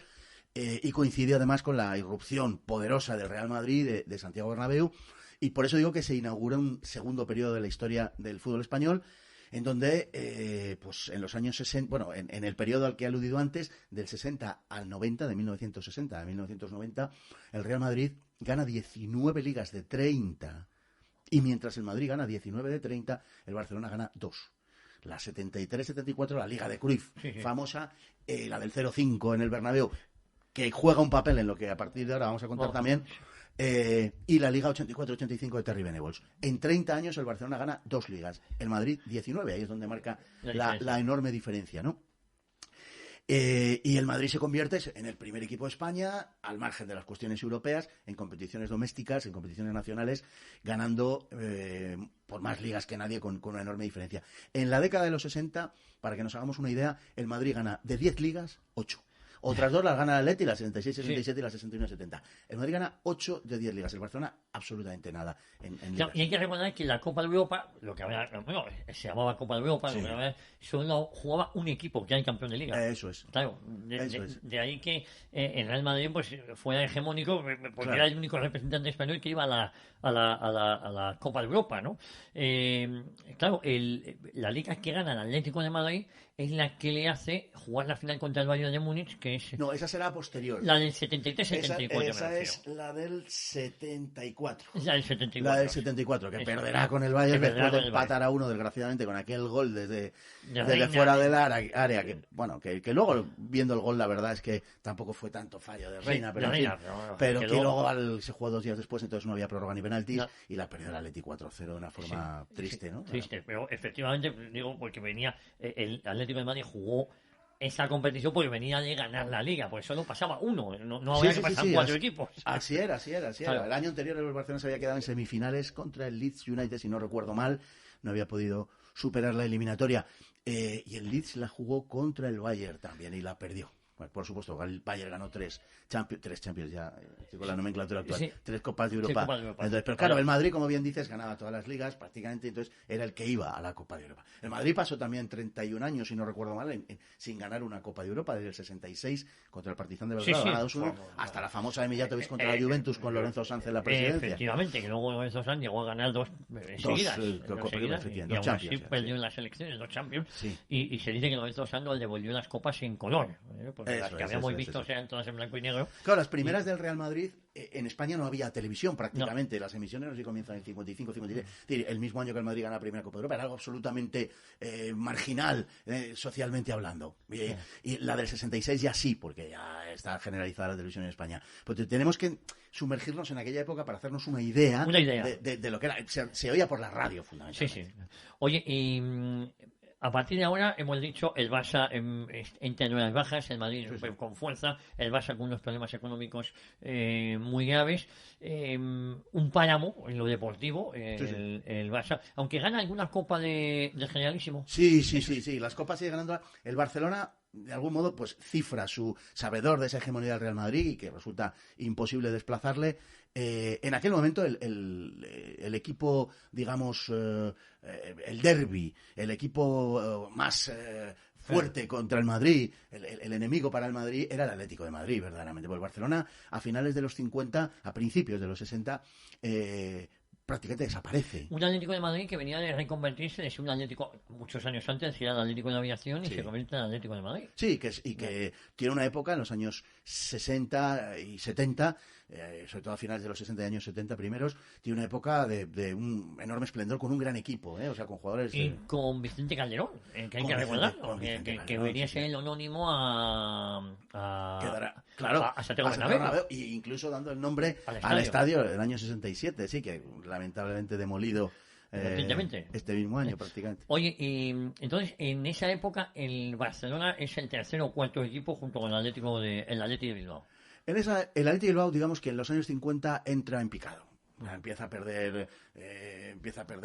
y coincide además con la irrupción poderosa del Real Madrid, de Santiago Bernabéu, y por eso digo que se inaugura un segundo periodo de la historia del fútbol español, en donde, pues en los años 60, bueno, en el periodo al que he aludido antes, del 60 al 90, de 1960 a 1990, el Real Madrid gana 19 ligas de 30, y mientras el Madrid gana 19 de 30, el Barcelona gana 2. La 73-74, la Liga de Cruyff, famosa, la del 0-5 en el Bernabéu, que juega un papel en lo que a partir de ahora vamos a contar también, y la Liga 84-85 de Terry Venables. En 30 años el Barcelona gana 2 ligas, el Madrid 19, ahí es donde marca la enorme diferencia, ¿no? Y el Madrid se convierte en el primer equipo de España, al margen de las cuestiones europeas, en competiciones domésticas, en competiciones nacionales, ganando por más ligas que nadie, con una enorme diferencia. En la década de los 60, para que nos hagamos una idea, el Madrid gana de 10 ligas, 8. Otras 2 las gana el Atleti, la 76-77 y la 61-70. El Madrid gana 8 de 10 ligas. El Barcelona, absolutamente nada en ligas. Y hay que recordar que la Copa de Europa, lo que había, bueno, se llamaba Copa de Europa, lo que había, solo jugaba un equipo, que era el campeón de liga. Eso es. Claro, de ahí que el Real Madrid pues fuera hegemónico, porque era el único representante español que iba a la Copa de Europa, ¿no? Claro, la liga que gana el Atlético de Madrid es la que le hace jugar la final contra el Bayern de Múnich, que es... No, esa será posterior. La del 73-74. Esa es la del 74. La del 74. La del 74, que perderá con el Bayern después de empatar a 1, desgraciadamente, con aquel gol desde fuera del área. Que luego, viendo el gol, la verdad es que tampoco fue tanto fallo de Reina, pero que luego se jugó 2 días después, entonces no había prórroga ni penaltis, y la perdió el Atleti 4-0 de una forma triste, ¿no? Triste, pero efectivamente, digo, porque venía el Atlético de Madrid jugó esa competición porque venía de ganar la liga, pues solo pasaba uno, no había que pasar 4 equipos. Así era. Claro. El año anterior el Barcelona se había quedado en semifinales contra el Leeds United, si no recuerdo mal, no había podido superar la eliminatoria, y el Leeds la jugó contra el Bayern también y la perdió. Bueno, por supuesto, el Bayern ganó 3 Champions, ya estoy con la nomenclatura actual, 3 Copas de Europa. Entonces, pero claro, el Madrid, como bien dices, ganaba todas las ligas prácticamente, entonces era el que iba a la Copa de Europa. El Madrid pasó también 31 años, si no recuerdo mal, sin ganar una Copa de Europa, desde el 66 contra el Partizan de Belgrado, ganados 1, hasta la famosa de Mijatovic contra la Juventus con Lorenzo Sanz en la presidencia. Efectivamente, que luego Lorenzo Sanz llegó a ganar 2 seguidas, y aún así perdió en las elecciones 2 Champions, y se dice que Lorenzo Sanz le devolvió las copas en color, las que habíamos visto eran todas en blanco y negro. Claro, las primeras del Real Madrid, en España no había televisión prácticamente. No. Las emisiones no sé si comienzan en 55, 56. Es decir, el mismo año que el Madrid gana la primera Copa de Europa, era algo absolutamente marginal, socialmente hablando. Y la del 66 ya sí, porque ya está generalizada la televisión en España. Pues tenemos que sumergirnos en aquella época para hacernos una idea. De lo que era. Se oía por la radio, fundamentalmente. Sí. Oye, y a partir de ahora hemos dicho el Barça entre nuevas bajas, el Madrid con fuerza, el Barça con unos problemas económicos muy graves, un páramo en lo deportivo, el Barça, aunque gana alguna copa de Generalísimo. Sí, las copas sigue ganando. El Barcelona, de algún modo, pues cifra su sabedor de esa hegemonía del Real Madrid y que resulta imposible desplazarle. En aquel momento el equipo, digamos, el derbi, el equipo más fuerte contra el Madrid, el enemigo para el Madrid era el Atlético de Madrid, verdaderamente. Porque el Barcelona, a finales de los 50, a principios de los 60, prácticamente desaparece. Un Atlético de Madrid que venía de reconvertirse de ser un Atlético muchos años antes, era el Atlético de la Aviación y se convierte en el Atlético de Madrid. Sí, que tiene una época en los años 60 y 70, sobre todo a finales de los 60 y años 70 primeros, tiene una época de un enorme esplendor con un gran equipo, o sea, con jugadores... Y con Vicente Calderón, que hay que recordar, que venía a ser el anónimo a Santiago Bernabéu. E incluso dando el nombre al estadio del año 67, sí, que lamentablemente demolido este mismo año prácticamente. Oye, y entonces en esa época el Barcelona es el tercer o cuarto equipo junto con el Atlético de Bilbao. El Atlético de Bilbao, digamos que en los años 50 entra en picado. Empieza a perder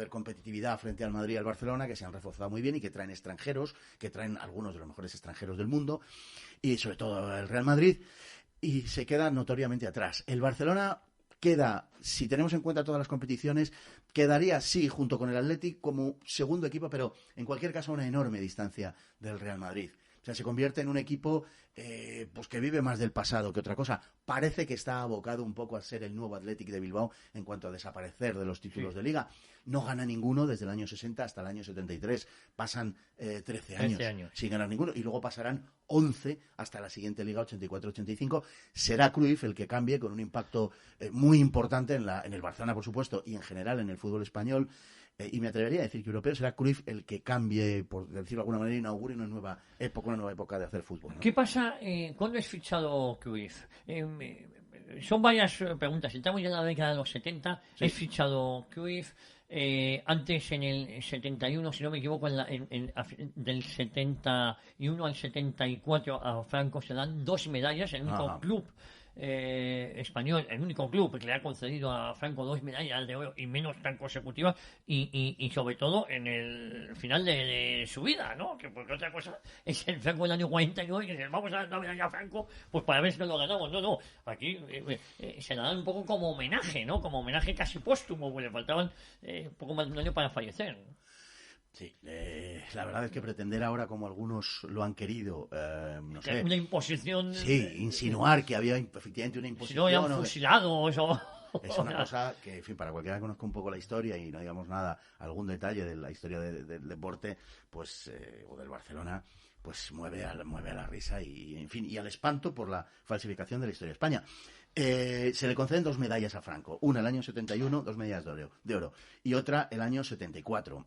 competitividad frente al Madrid y al Barcelona, que se han reforzado muy bien y que traen extranjeros, que traen algunos de los mejores extranjeros del mundo, y sobre todo el Real Madrid, y se queda notoriamente atrás. El Barcelona queda, si tenemos en cuenta todas las competiciones, quedaría, sí, junto con el Athletic como segundo equipo, pero en cualquier caso a una enorme distancia del Real Madrid. O sea, se convierte en un equipo pues que vive más del pasado que otra cosa. Parece que está abocado un poco a ser el nuevo Athletic de Bilbao en cuanto a desaparecer de los títulos de Liga. No gana ninguno desde el año 60 hasta el año 73. Pasan 13 años sin ganar ninguno y luego pasarán 11 hasta la siguiente Liga 84-85. Será Cruyff el que cambie con un impacto muy importante en el Barcelona, por supuesto, y en general en el fútbol español. Y me atrevería a decir que europeo será Cruyff el que cambie, por decirlo de alguna manera, inaugure una nueva época de hacer fútbol, ¿no? ¿Qué pasa cuando es fichado Cruyff? Son varias preguntas. Estamos ya en la década de los 70. Sí. Es fichado Cruyff. Antes, en el 71, si no me equivoco, del 71 al 74 a Franco se dan 2 medallas, el único club español, el único club que le ha concedido a Franco 2 medallas de oro y menos tan consecutivas y sobre todo en el final de su vida, ¿no? Que porque otra cosa es el Franco del año 49 que vamos a dar una medalla a Franco pues para ver si lo ganamos. No, aquí se la dan un poco como homenaje, ¿no? Como homenaje casi póstumo, porque le faltaban poco más de un año para fallecer. Sí, la verdad es que pretender ahora, como algunos lo han querido, no sé... Una imposición... Sí, insinuar que había efectivamente una imposición... Si no, habían fusilado, eso... Es una cosa que, en fin, para cualquiera que conozca un poco la historia y no digamos nada, algún detalle de la historia del deporte, pues, o del Barcelona, pues mueve a la risa y, en fin, y al espanto por la falsificación de la historia de España. Se le conceden 2 medallas a Franco, una el año 71, 2 medallas de oro, y otra el año 74.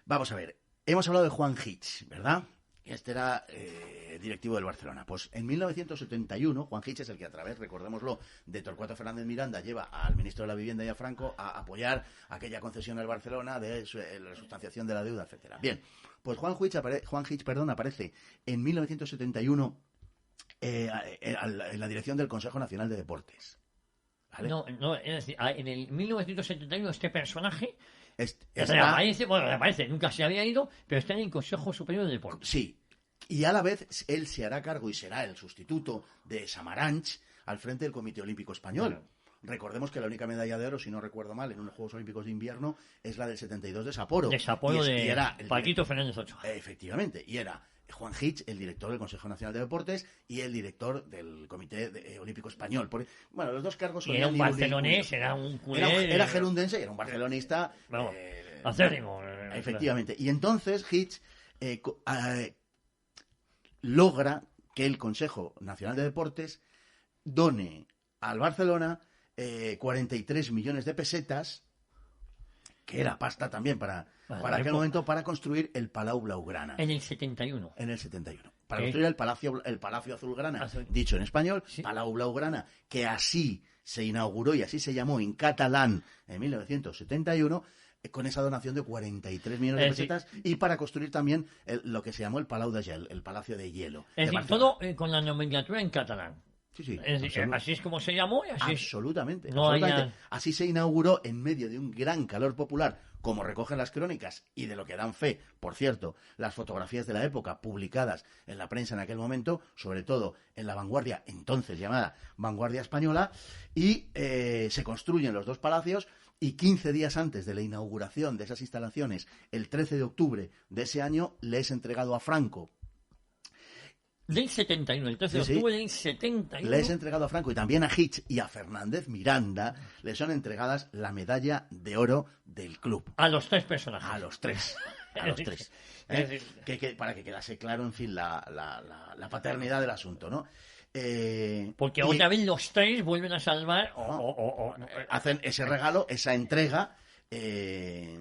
Vamos a ver, hemos hablado de Juan Hitch, ¿verdad? Este era directivo del Barcelona. Pues en 1971, Juan Hitch es el que a través, recordémoslo, de Torcuato Fernández Miranda lleva al ministro de la Vivienda y a Franco a apoyar aquella concesión al Barcelona de la sustanciación de la deuda, etcétera. Bien, pues Juan Hitch aparece en 1971 en la dirección del Consejo Nacional de Deportes. ¿Vale? No, es decir, en el 1971 este personaje... Reaparece, nunca se había ido, pero está en el Consejo Superior de Deportes. Sí, y a la vez él se hará cargo y será el sustituto de Samaranch al frente del Comité Olímpico Español. Bueno. Recordemos que la única medalla de oro, si no recuerdo mal, en unos Juegos Olímpicos de Invierno es la del 72 de Sapporo. De Sapporo, de Paquito Fernández Ochoa. Efectivamente, y era Juan Hitch, el director del Consejo Nacional de Deportes, y el director del Comité Olímpico Español. Bueno, los dos cargos... Y era un barcelonés, era un culé... Era gerundense y era un barcelonista... acérrimo. Efectivamente. Y entonces Hitch logra que el Consejo Nacional de Deportes done al Barcelona 43 millones de pesetas, que era pasta también para aquel momento, para construir el Palau Blaugrana. En el 71. En el 71. Para construir el Palacio Azulgrana, dicho en español, ¿sí? Palau Blaugrana, que así se inauguró y así se llamó en catalán en 1971, con esa donación de 43 millones de pesetas, sí. Y para construir también lo que se llamó el Palau de Gel, el Palacio de Hielo. Es decir, todo con la nomenclatura en catalán. Sí, sí. Es decir, así es como se llamó y así absolutamente. No absolutamente. Así se inauguró en medio de un gran calor popular, como recogen las crónicas y de lo que dan fe, por cierto, las fotografías de la época publicadas en la prensa en aquel momento, sobre todo en la vanguardia, entonces llamada Vanguardia Española, y se construyen los dos palacios. Y 15 días antes de la inauguración de esas instalaciones, el 13 de octubre de ese año, le es entregado a Franco. Del 71, el 13 de octubre del 71. Le es entregado a Franco y también a Hitch y a Fernández Miranda, le son entregadas la medalla de oro del club. A los tres personajes. A los tres. A los tres. Para que quedase claro, en fin, la paternidad del asunto, ¿no? Porque otra vez los tres vuelven a salvar hacen ese regalo, esa entrega, y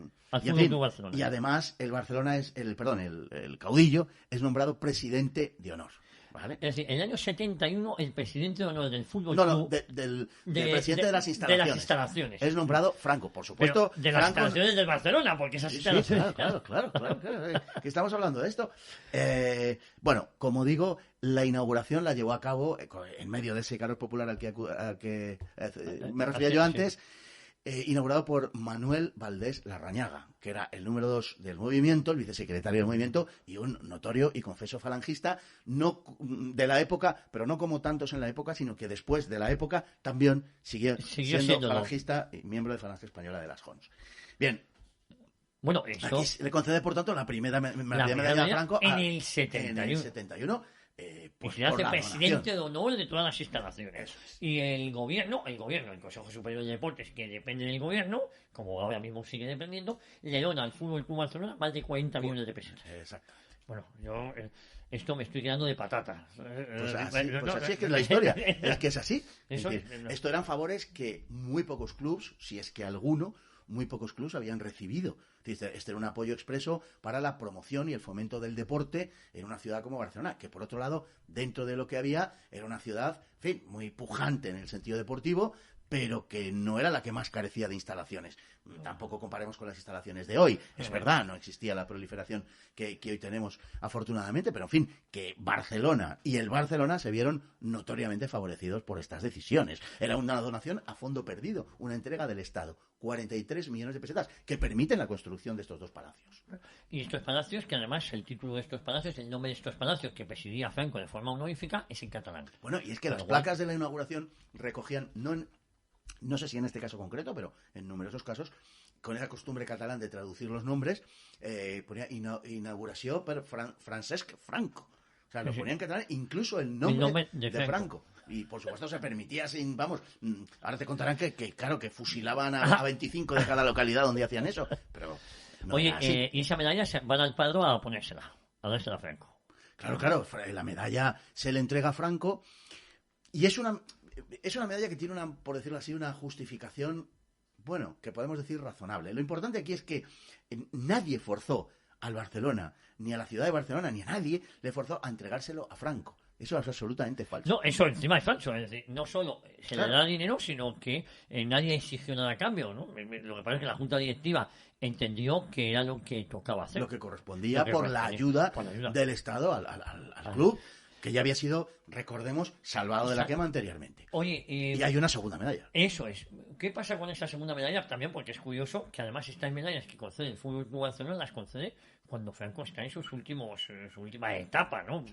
además el Barcelona es el caudillo es nombrado presidente de honor, ¿vale? Es decir, en el año 71 el presidente de honor del fútbol del presidente de las instalaciones es nombrado Franco, por supuesto. Pero de las instalaciones del Barcelona, porque esas instalaciones... Sí, claro. ¿Qué estamos hablando de esto? Bueno, como digo, la inauguración la llevó a cabo en medio de ese calor popular al que me refería yo antes. Inaugurado por Manuel Valdés Larrañaga, que era el número 2 del movimiento, el vicesecretario del movimiento y un notorio y confeso falangista, no de la época, pero no como tantos en la época, sino que después de la época también siguió siendo falangista y miembro de Falange Española de las Jons. Bien. Bueno, eso... Aquí le concede, por tanto, la primera medalla a Franco en el 71. Pues y se hace presidente de honor de todas las instalaciones. Y el gobierno, el Consejo Superior de Deportes, que depende del gobierno, como ahora mismo sigue dependiendo, le dona al Fútbol Club Barcelona más de 40 millones de pesos. Exacto. Bueno, yo esto me estoy quedando de patata. Pues así es que es la historia. Es que es así. Esto eran favores que muy pocos clubs, si es que alguno, muy pocos clubs habían recibido. Este era un apoyo expreso para la promoción y el fomento del deporte en una ciudad como Barcelona, que por otro lado, dentro de lo que había, era una ciudad, en fin, muy pujante en el sentido deportivo, pero que no era la que más carecía de instalaciones. Tampoco comparemos con las instalaciones de hoy. Es verdad, no existía la proliferación que hoy tenemos, afortunadamente, pero en fin, que Barcelona y el Barcelona se vieron notoriamente favorecidos por estas decisiones. Era una donación a fondo perdido, una entrega del Estado. 43 millones de pesetas que permiten la construcción de estos dos palacios. Y estos palacios, que además el título de estos palacios, el nombre de estos palacios que presidía Franco de forma honorífica, es en catalán. Bueno, y es que las placas de la inauguración recogían, no sé si en este caso concreto, pero en numerosos casos, con esa costumbre catalán de traducir los nombres, ponía inauguración per Francesc Franco. O sea, lo ponía en catalán, incluso el nombre de Franco. Y por supuesto se permitía sin, ahora te contarán que claro, que fusilaban a 25 de cada localidad donde hacían eso. Pero no. Oye, y esa medalla van al Padró a ponérsela, a dársela a Franco. Claro, la medalla se le entrega a Franco y es una medalla que tiene por decirlo así, una justificación, bueno, que podemos decir razonable. Lo importante aquí es que nadie forzó al Barcelona, ni a la ciudad de Barcelona, ni a nadie le forzó a entregárselo a Franco. Eso es absolutamente falso. No, eso encima es falso. Es decir, no solo se le da dinero, sino que nadie exigió nada a cambio, ¿no? Lo que pasa es que la Junta Directiva entendió que era lo que tocaba hacer. Lo que correspondía por la ayuda del Estado al club, que ya había sido, recordemos, salvado de la quema anteriormente. Oye, y hay una segunda medalla. Eso es. ¿Qué pasa con esa segunda medalla? También porque es curioso que además estas medallas que concede el Fútbol Club Barcelona las concede cuando Franco está en su última etapa, ¿no?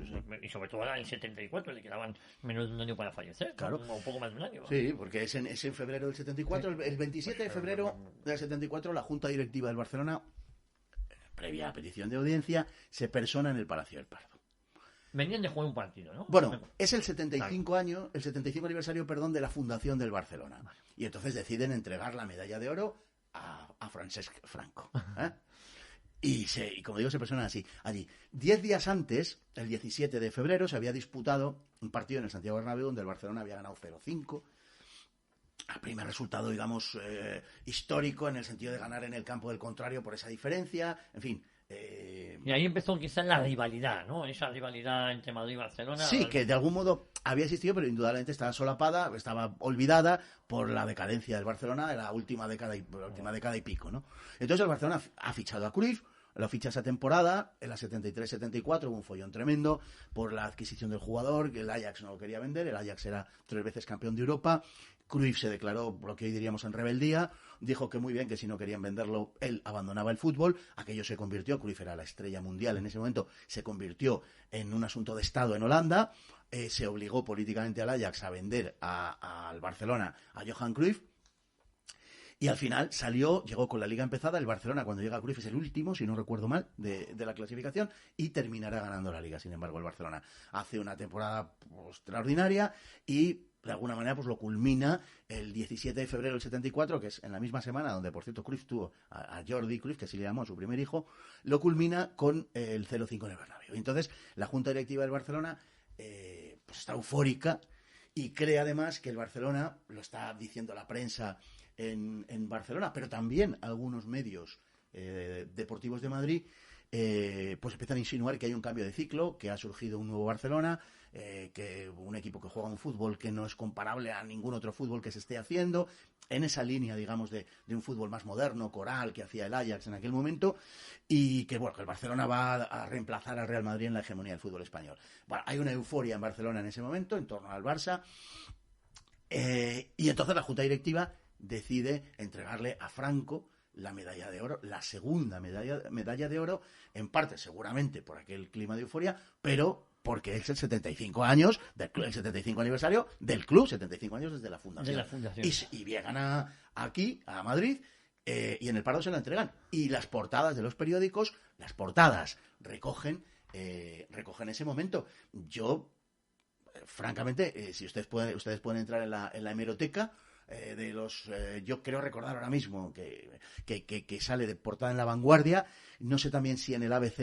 Y sobre todo ahora en el 74, le quedaban menos de un año para fallecer. Claro. ¿No? Un poco más de un año. Sí, porque es en febrero del 74, el 27 de febrero del 74, la Junta Directiva del Barcelona, previa a petición de audiencia, se persona en el Palacio del Pardo. Venían de jugar un partido, ¿no? Bueno, es el 75 aniversario, de la fundación del Barcelona. Y entonces deciden entregar la medalla de oro a Francesc Franco. Y como digo, se personan así. Allí, 10 días antes, el 17 de febrero, se había disputado un partido en el Santiago Bernabéu donde el Barcelona había ganado 0-5. El primer resultado, digamos, histórico en el sentido de ganar en el campo del contrario por esa diferencia. En fin. Y ahí empezó quizás la rivalidad, ¿no? Esa rivalidad entre Madrid y Barcelona. Sí, que de algún modo había existido, pero indudablemente estaba solapada, estaba olvidada por la decadencia del Barcelona de la última década y pico, ¿no? Entonces el Barcelona ha fichado a Cruyff, lo ficha esa temporada, en la 73-74 hubo un follón tremendo por la adquisición del jugador, que el Ajax no lo quería vender, el Ajax era 3 veces campeón de Europa, Cruyff se declaró, lo que hoy diríamos, en rebeldía, dijo que muy bien, que si no querían venderlo, él abandonaba el fútbol, aquello se convirtió, Cruyff era la estrella mundial en ese momento, se convirtió en un asunto de Estado en Holanda, se obligó políticamente al Ajax a vender al Barcelona a Johan Cruyff, y al final llegó con la liga empezada, el Barcelona cuando llega a Cruyff es el último, si no recuerdo mal, de la clasificación, y terminará ganando la liga. Sin embargo, el Barcelona hace una temporada extraordinaria y de alguna manera pues lo culmina el 17 de febrero del 74, que es en la misma semana donde, por cierto, Cruyff tuvo a Jordi Cruyff, que así le llamó a su primer hijo, lo culmina con el 0-5 en el Bernabéu. Entonces, la Junta Directiva del Barcelona pues está eufórica y cree además que el Barcelona, lo está diciendo la prensa en Barcelona, pero también algunos medios deportivos de Madrid, pues empiezan a insinuar que hay un cambio de ciclo, que ha surgido un nuevo Barcelona, que un equipo que juega un fútbol que no es comparable a ningún otro fútbol que se esté haciendo, en esa línea, digamos, de un fútbol más moderno, coral, que hacía el Ajax en aquel momento, y que, bueno, que el Barcelona va a reemplazar al Real Madrid en la hegemonía del fútbol español. Bueno, hay una euforia en Barcelona en ese momento, en torno al Barça, y entonces la Junta Directiva decide entregarle a Franco la medalla de oro, la segunda medalla de oro, en parte seguramente por aquel clima de euforia, pero porque es el 75 años del club, el 75 aniversario del club, 75 años desde la fundación. Y llegan aquí, a Madrid, y en el Pardo se la entregan. Y las portadas de los periódicos, recogen ese momento. Yo, francamente, si ustedes pueden entrar en la hemeroteca, yo creo recordar ahora mismo que sale de portada en La Vanguardia, no sé también si en el ABC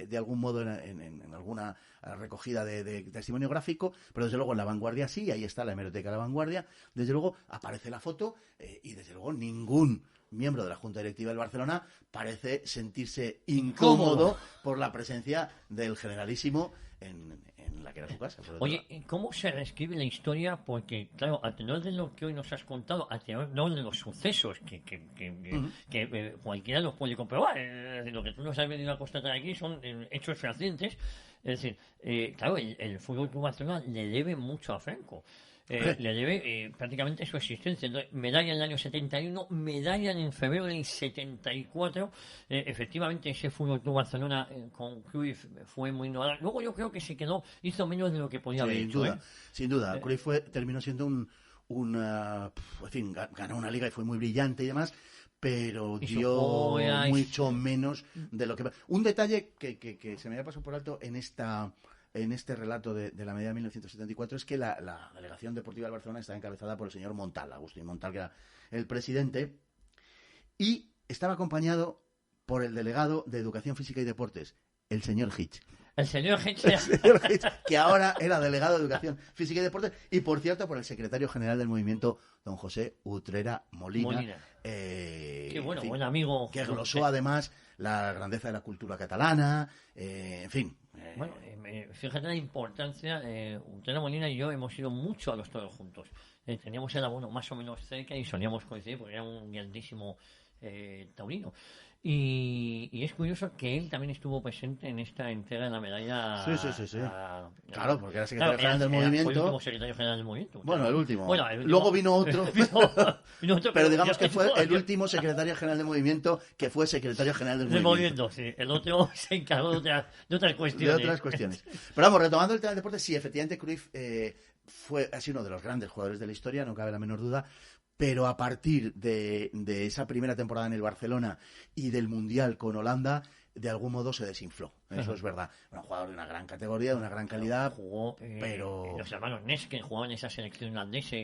de algún modo en alguna recogida de testimonio gráfico, pero desde luego en La Vanguardia sí, ahí está la hemeroteca de La Vanguardia, desde luego aparece la foto, y desde luego ningún miembro de la Junta Directiva del Barcelona parece sentirse incómodo por la presencia del generalísimo en la que era su casa. Oye, ¿cómo se reescribe la historia? Porque, claro, a tenor de lo que hoy nos has contado, a tenor de los sucesos que cualquiera los puede comprobar, lo que tú nos has venido a constatar aquí son hechos fehacientes. Es decir, claro, el Fútbol Club Barcelona le debe mucho a Franco. Le debe prácticamente su existencia. Entonces, medalla en el año 71, medalla en febrero del 74. Efectivamente, ese Fútbol Club Barcelona con Cruyff fue muy innovador. Luego yo creo que hizo menos de lo que podía haber hecho. Sin duda. Cruyff terminó siendo en fin, ganó una liga y fue muy brillante y demás, pero dio mucho menos de lo que... Un detalle que se me había pasado por alto en este relato de la medalla de 1974 es que la delegación deportiva del Barcelona está encabezada por el señor Montal, Agustín Montal, que era el presidente, y estaba acompañado por el delegado de Educación Física y Deportes, el señor Hitch. El señor Hitch, que ahora era delegado de Educación Física y Deportes, y por cierto por el secretario general del movimiento, don José Utrera Molina. Qué bueno, buen amigo. Que glosó además la grandeza de la cultura catalana, en fin. Bueno, fíjate la importancia. Utrera Molina y yo hemos ido mucho a los toros juntos. Teníamos el abono más o menos cerca y solíamos coincidir porque era un grandísimo taurino. Y es curioso que él también estuvo presente en esta entrega de la medalla. Sí. Claro, porque era secretario general del movimiento. Fue el último secretario general del movimiento. Bueno, el último. Luego vino otro. Pero digamos que fue el último secretario general del movimiento que fue secretario general del movimiento. Sí. El otro se encargó de otras cuestiones. Pero vamos, retomando el tema del deporte, sí, efectivamente Cruyff ha sido uno de los grandes jugadores de la historia, no cabe la menor duda. Pero a partir de esa primera temporada en el Barcelona y del Mundial con Holanda, de algún modo se desinfló. Eso es verdad. Un jugador de una gran categoría, de una gran calidad. Jugó, pero los hermanos Nesken jugaban en esa selección holandesa.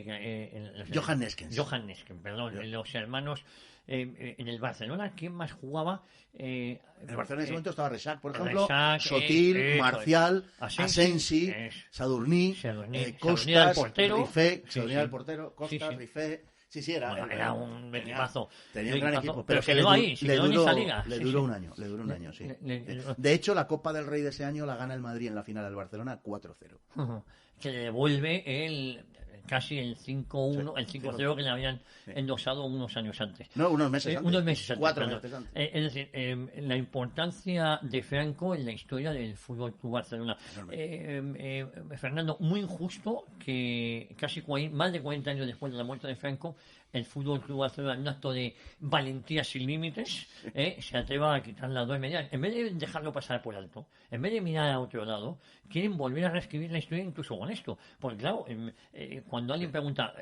Johan Nesken, perdón. Los hermanos en el Barcelona, ¿quién más jugaba? En el Barcelona en ese momento estaba Rexach, por ejemplo, Sotil, Sotil, Marcial, Asensi, Sadurní, Costas, Rifé, Sadurní el portero, Costas, Rifé. Sí, era un equipazo. Tenía un gran equipo, pero que le duró un año, sí. De hecho, la Copa del Rey de ese año la gana el Madrid en la final del Barcelona 4-0. Que le devuelve casi el 5-1, el 5-0 que le habían endosado unos años antes. No, unos meses antes. 4 meses antes. Es decir, la importancia de Franco en la historia del Fútbol Club Barcelona. Fernando, muy injusto que casi más de 40 años después de la muerte de Franco, el Fútbol Club Barcelona, en un acto de valentía sin límites, se atreva a quitar las dos medidas. En vez de dejarlo pasar por alto, en vez de mirar a otro lado, quieren volver a reescribir la historia incluso con esto. Porque claro, cuando alguien pregunta,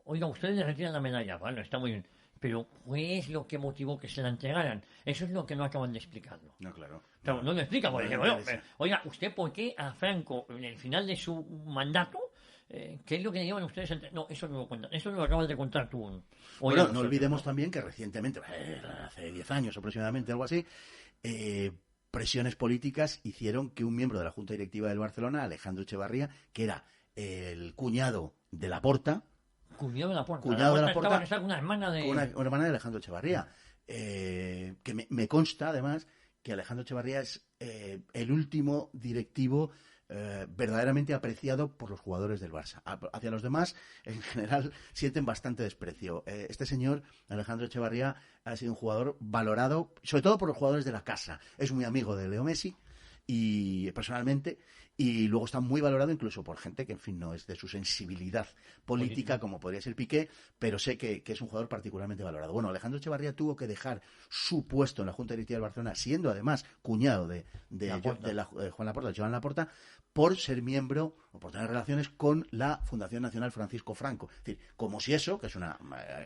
oiga, ustedes le retiran la medalla, bueno, está muy bien, pero ¿qué es lo que motivó que se la entregaran? Eso es lo que no acaban de explicarlo. No, claro. No lo explica, porque oiga, ¿usted por qué a Franco, en el final de su mandato, qué es lo que le llevan ustedes? No, eso no lo cuentan. Eso lo acabas de contar tú. Bueno, no olvidemos también que recientemente, hace 10 años aproximadamente, algo así, presiones políticas hicieron que un miembro de la Junta Directiva del Barcelona, Alejandro Echevarría, que era el cuñado de Laporta, estaba casado con una hermana de... Una hermana de Alejandro Echevarría. Que me consta, además, que Alejandro Echevarría es el último directivo verdaderamente apreciado por los jugadores del Barça. Hacia los demás, en general, sienten bastante desprecio. Este señor, Alejandro Echevarría, ha sido un jugador valorado, sobre todo por los jugadores de la casa. Es muy amigo de Leo Messi, y personalmente, y luego está muy valorado incluso por gente que, en fin, no es de su sensibilidad política como podría ser Piqué, pero sé que es un jugador particularmente valorado. Bueno, Alejandro Echevarría tuvo que dejar su puesto en la Junta Directiva del Barcelona, siendo además cuñado de Juan Laporta, de Joan Laporta, por ser miembro o por tener relaciones con la Fundación Nacional Francisco Franco. Es decir, como si eso, que es una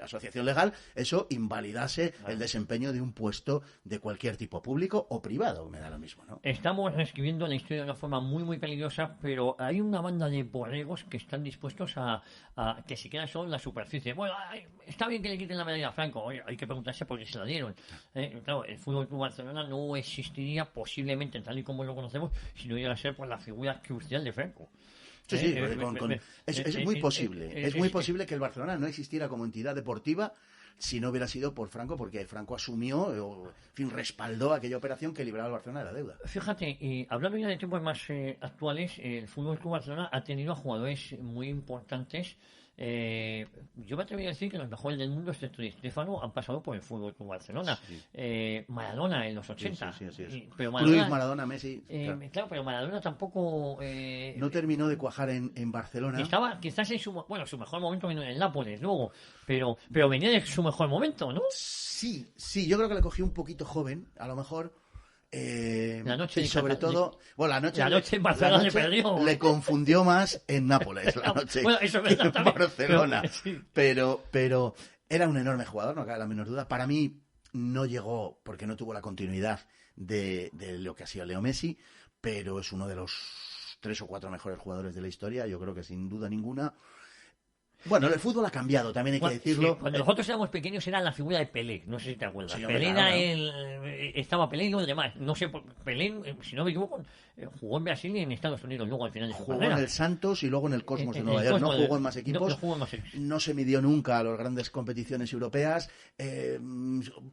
asociación legal, eso invalidase el desempeño de un puesto de cualquier tipo, público o privado, me da lo mismo, ¿no? Estamos reescribiendo la historia de una forma muy, muy peligrosa, pero hay una banda de borregos que están dispuestos a que se quedan solo en la superficie. Bueno, está bien que le quiten la medalla a Franco, oye, hay que preguntarse por qué se la dieron. Claro, el Fútbol Club Barcelona no existiría posiblemente tal y como lo conocemos si no llegara a ser por la figura crucial de Franco. Sí, es muy posible. Es muy posible que el Barcelona no existiera como entidad deportiva si no hubiera sido por Franco, porque Franco asumió, en fin, respaldó aquella operación que libraba al Barcelona de la deuda. Fíjate, hablando ya de tiempos más actuales, el Fútbol Club Barcelona ha tenido a jugadores muy importantes. Yo me atrevería a decir que los mejores del mundo, excepto Di Stéfano, han pasado por el Fútbol Club Barcelona. Sí. Maradona en los 80. Sí. Pero Maradona, Messi. Claro, pero Maradona tampoco... no terminó de cuajar en Barcelona. Estaba quizás en su mejor momento vino en el Nápoles luego, pero venía de su mejor momento, ¿no? Sí, yo creo que le cogí un poquito joven, a lo mejor... la noche y sobre todo, bueno, la noche en Barcelona le perdió. Le confundió más en Nápoles la noche bueno, eso es verdad, en Barcelona. Pero era un enorme jugador, no cabe la menor duda. Para mí no llegó porque no tuvo la continuidad de lo que ha sido Leo Messi, pero es uno de los 3 o 4 mejores jugadores de la historia, yo creo que sin duda ninguna. Bueno, el fútbol ha cambiado, también hay que decirlo. Sí, cuando nosotros éramos pequeños era la figura de Pelé, no sé si te acuerdas. Sí, Pelé era estaba Pelé y los demás. No sé, Pelé, si no me equivoco, jugó en Brasil y en Estados Unidos luego al final de su carrera. Jugó en el Santos y luego en el Cosmos de Nueva York. No jugó en más equipos. No se midió nunca a las grandes competiciones europeas.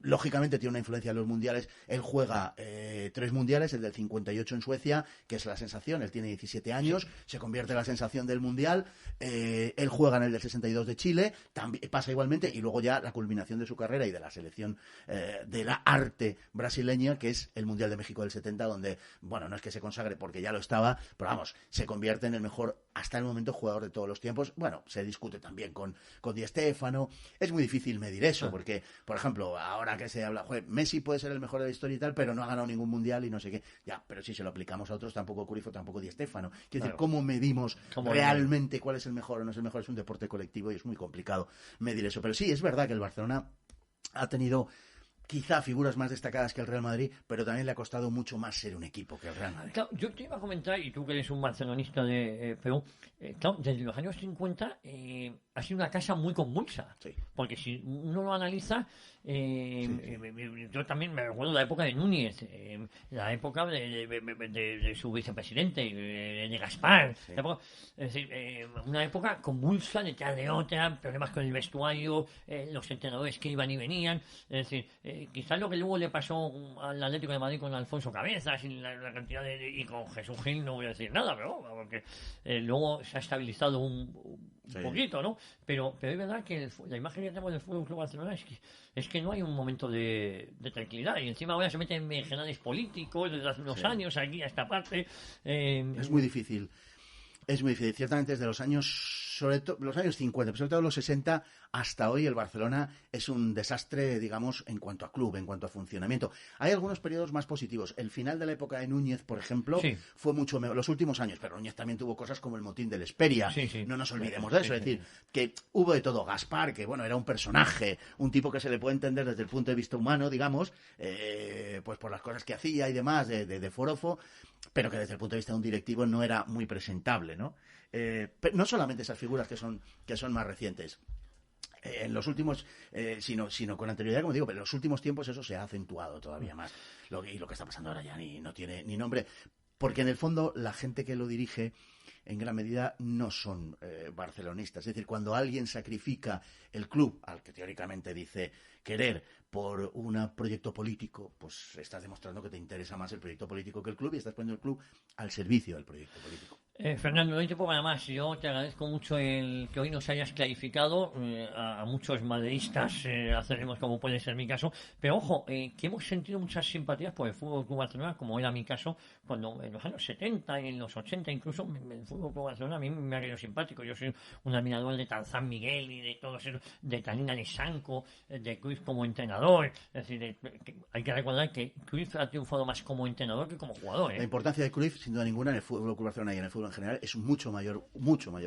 Lógicamente tiene una influencia en los mundiales. Él juega 3 mundiales, el del 58 en Suecia, que es la sensación. Él tiene 17 años, se convierte en la sensación del mundial. Él juega en el del 62 de Chile, también pasa igualmente, y luego ya la culminación de su carrera y de la selección de la arte brasileña, que es el Mundial de México del 70, donde, bueno, no es que se consagre porque ya lo estaba, pero vamos, se convierte en el mejor, hasta el momento, jugador de todos los tiempos. Bueno, se discute también con Di Stéfano. Es muy difícil medir eso, porque, por ejemplo, ahora que se habla, Messi puede ser el mejor de la historia y tal, pero no ha ganado ningún mundial y no sé qué. Ya, pero si se lo aplicamos a otros, tampoco Cruyff, tampoco Di Stéfano. Quiero decir, ¿cómo medimos realmente cuál es el mejor o no es el mejor? Es un deporte colectivo y es muy complicado medir eso. Pero sí, es verdad que el Barcelona ha tenido quizá figuras más destacadas que el Real Madrid, pero también le ha costado mucho más ser un equipo que el Real Madrid. Claro, yo te iba a comentar, y tú que eres un barcelonista de Perú, claro, desde los años 50 ha sido una casa muy convulsa. Sí. Porque si uno lo analiza, yo también me recuerdo la época de Núñez, la época de su vicepresidente, de Gaspar. Sí. Es decir, una época convulsa detrás de otra, problemas con el vestuario, los entrenadores que iban y venían. Es decir, quizás lo que luego le pasó al Atlético de Madrid con Alfonso Cabezas y la cantidad y con Jesús Gil no voy a decir nada, pero porque luego se ha estabilizado un poquito, ¿no? Pero es verdad que la imagen que tenemos del Fútbol Club Barcelona es que no hay un momento de tranquilidad, y encima ahora se meten en berenjenales políticos desde hace unos años aquí a esta parte. Es muy difícil. Es muy difícil. Ciertamente desde los años, sobre todo los años 50, pero sobre todo los 60, hasta hoy el Barcelona es un desastre, digamos, en cuanto a club, en cuanto a funcionamiento. Hay algunos periodos más positivos. El final de la época de Núñez, por ejemplo, fue mucho mejor. Los últimos años, pero Núñez también tuvo cosas como el motín del Esperia. No nos olvidemos de eso. Es decir, que hubo de todo. Gaspar, que bueno, era un personaje, un tipo que se le puede entender desde el punto de vista humano, digamos, pues por las cosas que hacía y demás, de forofo, pero que desde el punto de vista de un directivo no era muy presentable, ¿no? Pero no solamente esas figuras que son más recientes. En los últimos, sino con anterioridad, como digo, pero en los últimos tiempos eso se ha acentuado todavía más. Y lo que está pasando ahora ya no tiene ni nombre, porque en el fondo la gente que lo dirige en gran medida no son barcelonistas. Es decir, cuando alguien sacrifica el club, al que teóricamente dice querer, por un proyecto político, pues estás demostrando que te interesa más el proyecto político que el club y estás poniendo el club al servicio del proyecto político. Fernando, no hay tiempo para más. Yo te agradezco mucho el que hoy nos hayas clarificado. A muchos madridistas haceremos como puede ser mi caso. Pero ojo, que hemos sentido muchas simpatías por el Fútbol Club Barcelona, como era mi caso, cuando en los años 70 y en los 80 incluso, el Fútbol Club Barcelona a mí me ha quedado simpático. Yo soy un admirador de Tarzán Miguel y de todos esos, de Tanina Lesanco, de Cruyff como entrenador. Es decir, hay que recordar que Cruyff ha triunfado más como entrenador que como jugador. La importancia de Cruyff, sin duda ninguna, en el Fútbol Club Barcelona y en el fútbol en general, es mucho mayor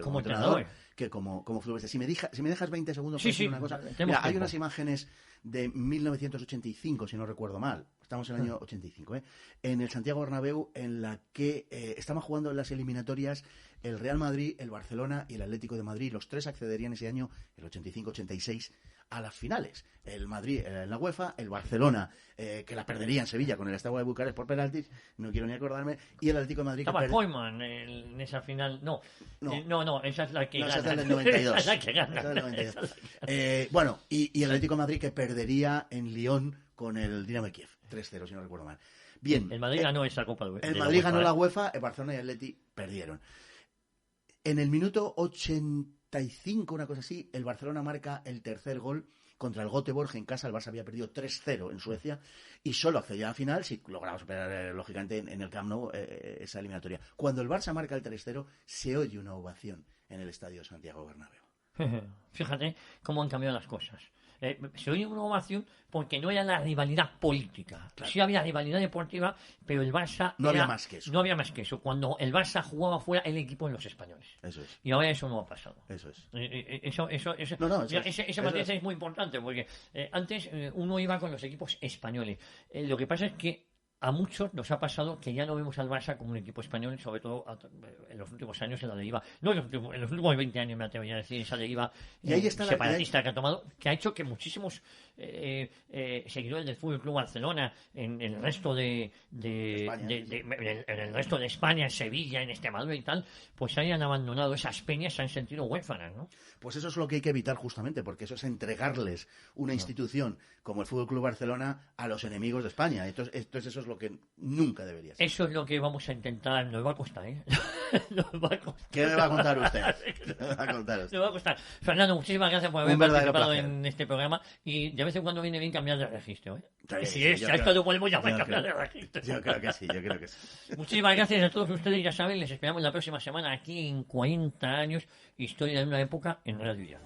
como entrenador que como futbolista. Si me dejas 20 segundos para decir una cosa. Mira, hay unas imágenes de 1985, si no recuerdo mal. Estamos en el año 85, en el Santiago Bernabéu, en la que estaban jugando en las eliminatorias el Real Madrid, el Barcelona y el Atlético de Madrid. Los tres accederían ese año, el 85-86, a las finales. El Madrid en la UEFA, el Barcelona, que la perdería en Sevilla con el Steaua de Bucarest por penaltis, no quiero ni acordarme, y el Atlético de Madrid... Estaba Koeman en esa final. No, esa es la que gana. Esa es del 92. Esa es la que gana. Esa es del 92. Bueno, y el Atlético de Madrid que perdería en Lyon con el Dinamo de Kiev, 3-0, si no recuerdo mal. Bien. El Madrid ganó esa Copa de UEFA. El Madrid ganó la UEFA, el Barcelona y el Atleti perdieron. En el minuto 85, una cosa así, el Barcelona marca el tercer gol contra el Göteborg en casa. El Barça había perdido 3-0 en Suecia y solo accedía a la final si lograba superar, lógicamente, en el Camp Nou esa eliminatoria. Cuando el Barça marca el 3-0, se oye una ovación en el estadio Santiago Bernabéu. Fíjate cómo han cambiado las cosas. Se oye una ovación porque no era la rivalidad política. Claro. Sí había rivalidad deportiva, pero el Barça... No había más que eso. No había más que eso. Cuando el Barça jugaba fuera el equipo de los españoles. Eso es. Y ahora eso no ha pasado. Eso es. Esa materia es muy importante porque antes uno iba con los equipos españoles. Lo que pasa es que a muchos nos ha pasado que ya no vemos al Barça como un equipo español, sobre todo en los últimos años en la deriva. No, en los últimos 20 años me atrevería a decir esa deriva separatista que ha tomado, que ha hecho que muchísimos seguidores del Fútbol Club Barcelona en el resto de España, en el resto de España, en Sevilla, en Extremadura y tal, pues hayan abandonado esas peñas, se han sentido huérfanas, ¿no? Pues eso es lo que hay que evitar justamente, porque eso es entregarles una institución como el Fútbol Club Barcelona a los enemigos de España. Entonces eso es lo que nunca debería ser. Eso es lo que vamos a intentar. Nos va a costar, Nos va a costar. ¿Qué me va a contar usted? Nos va a costar. Fernando, muchísimas gracias por haber participado en este programa y de vez en cuando viene bien cambiar de registro, Si a esto lo podemos llamar cambiar de registro. Yo creo que sí. Muchísimas gracias a todos ustedes, ya saben, les esperamos la próxima semana aquí en 40 años, Historia de una época en Radio Ya.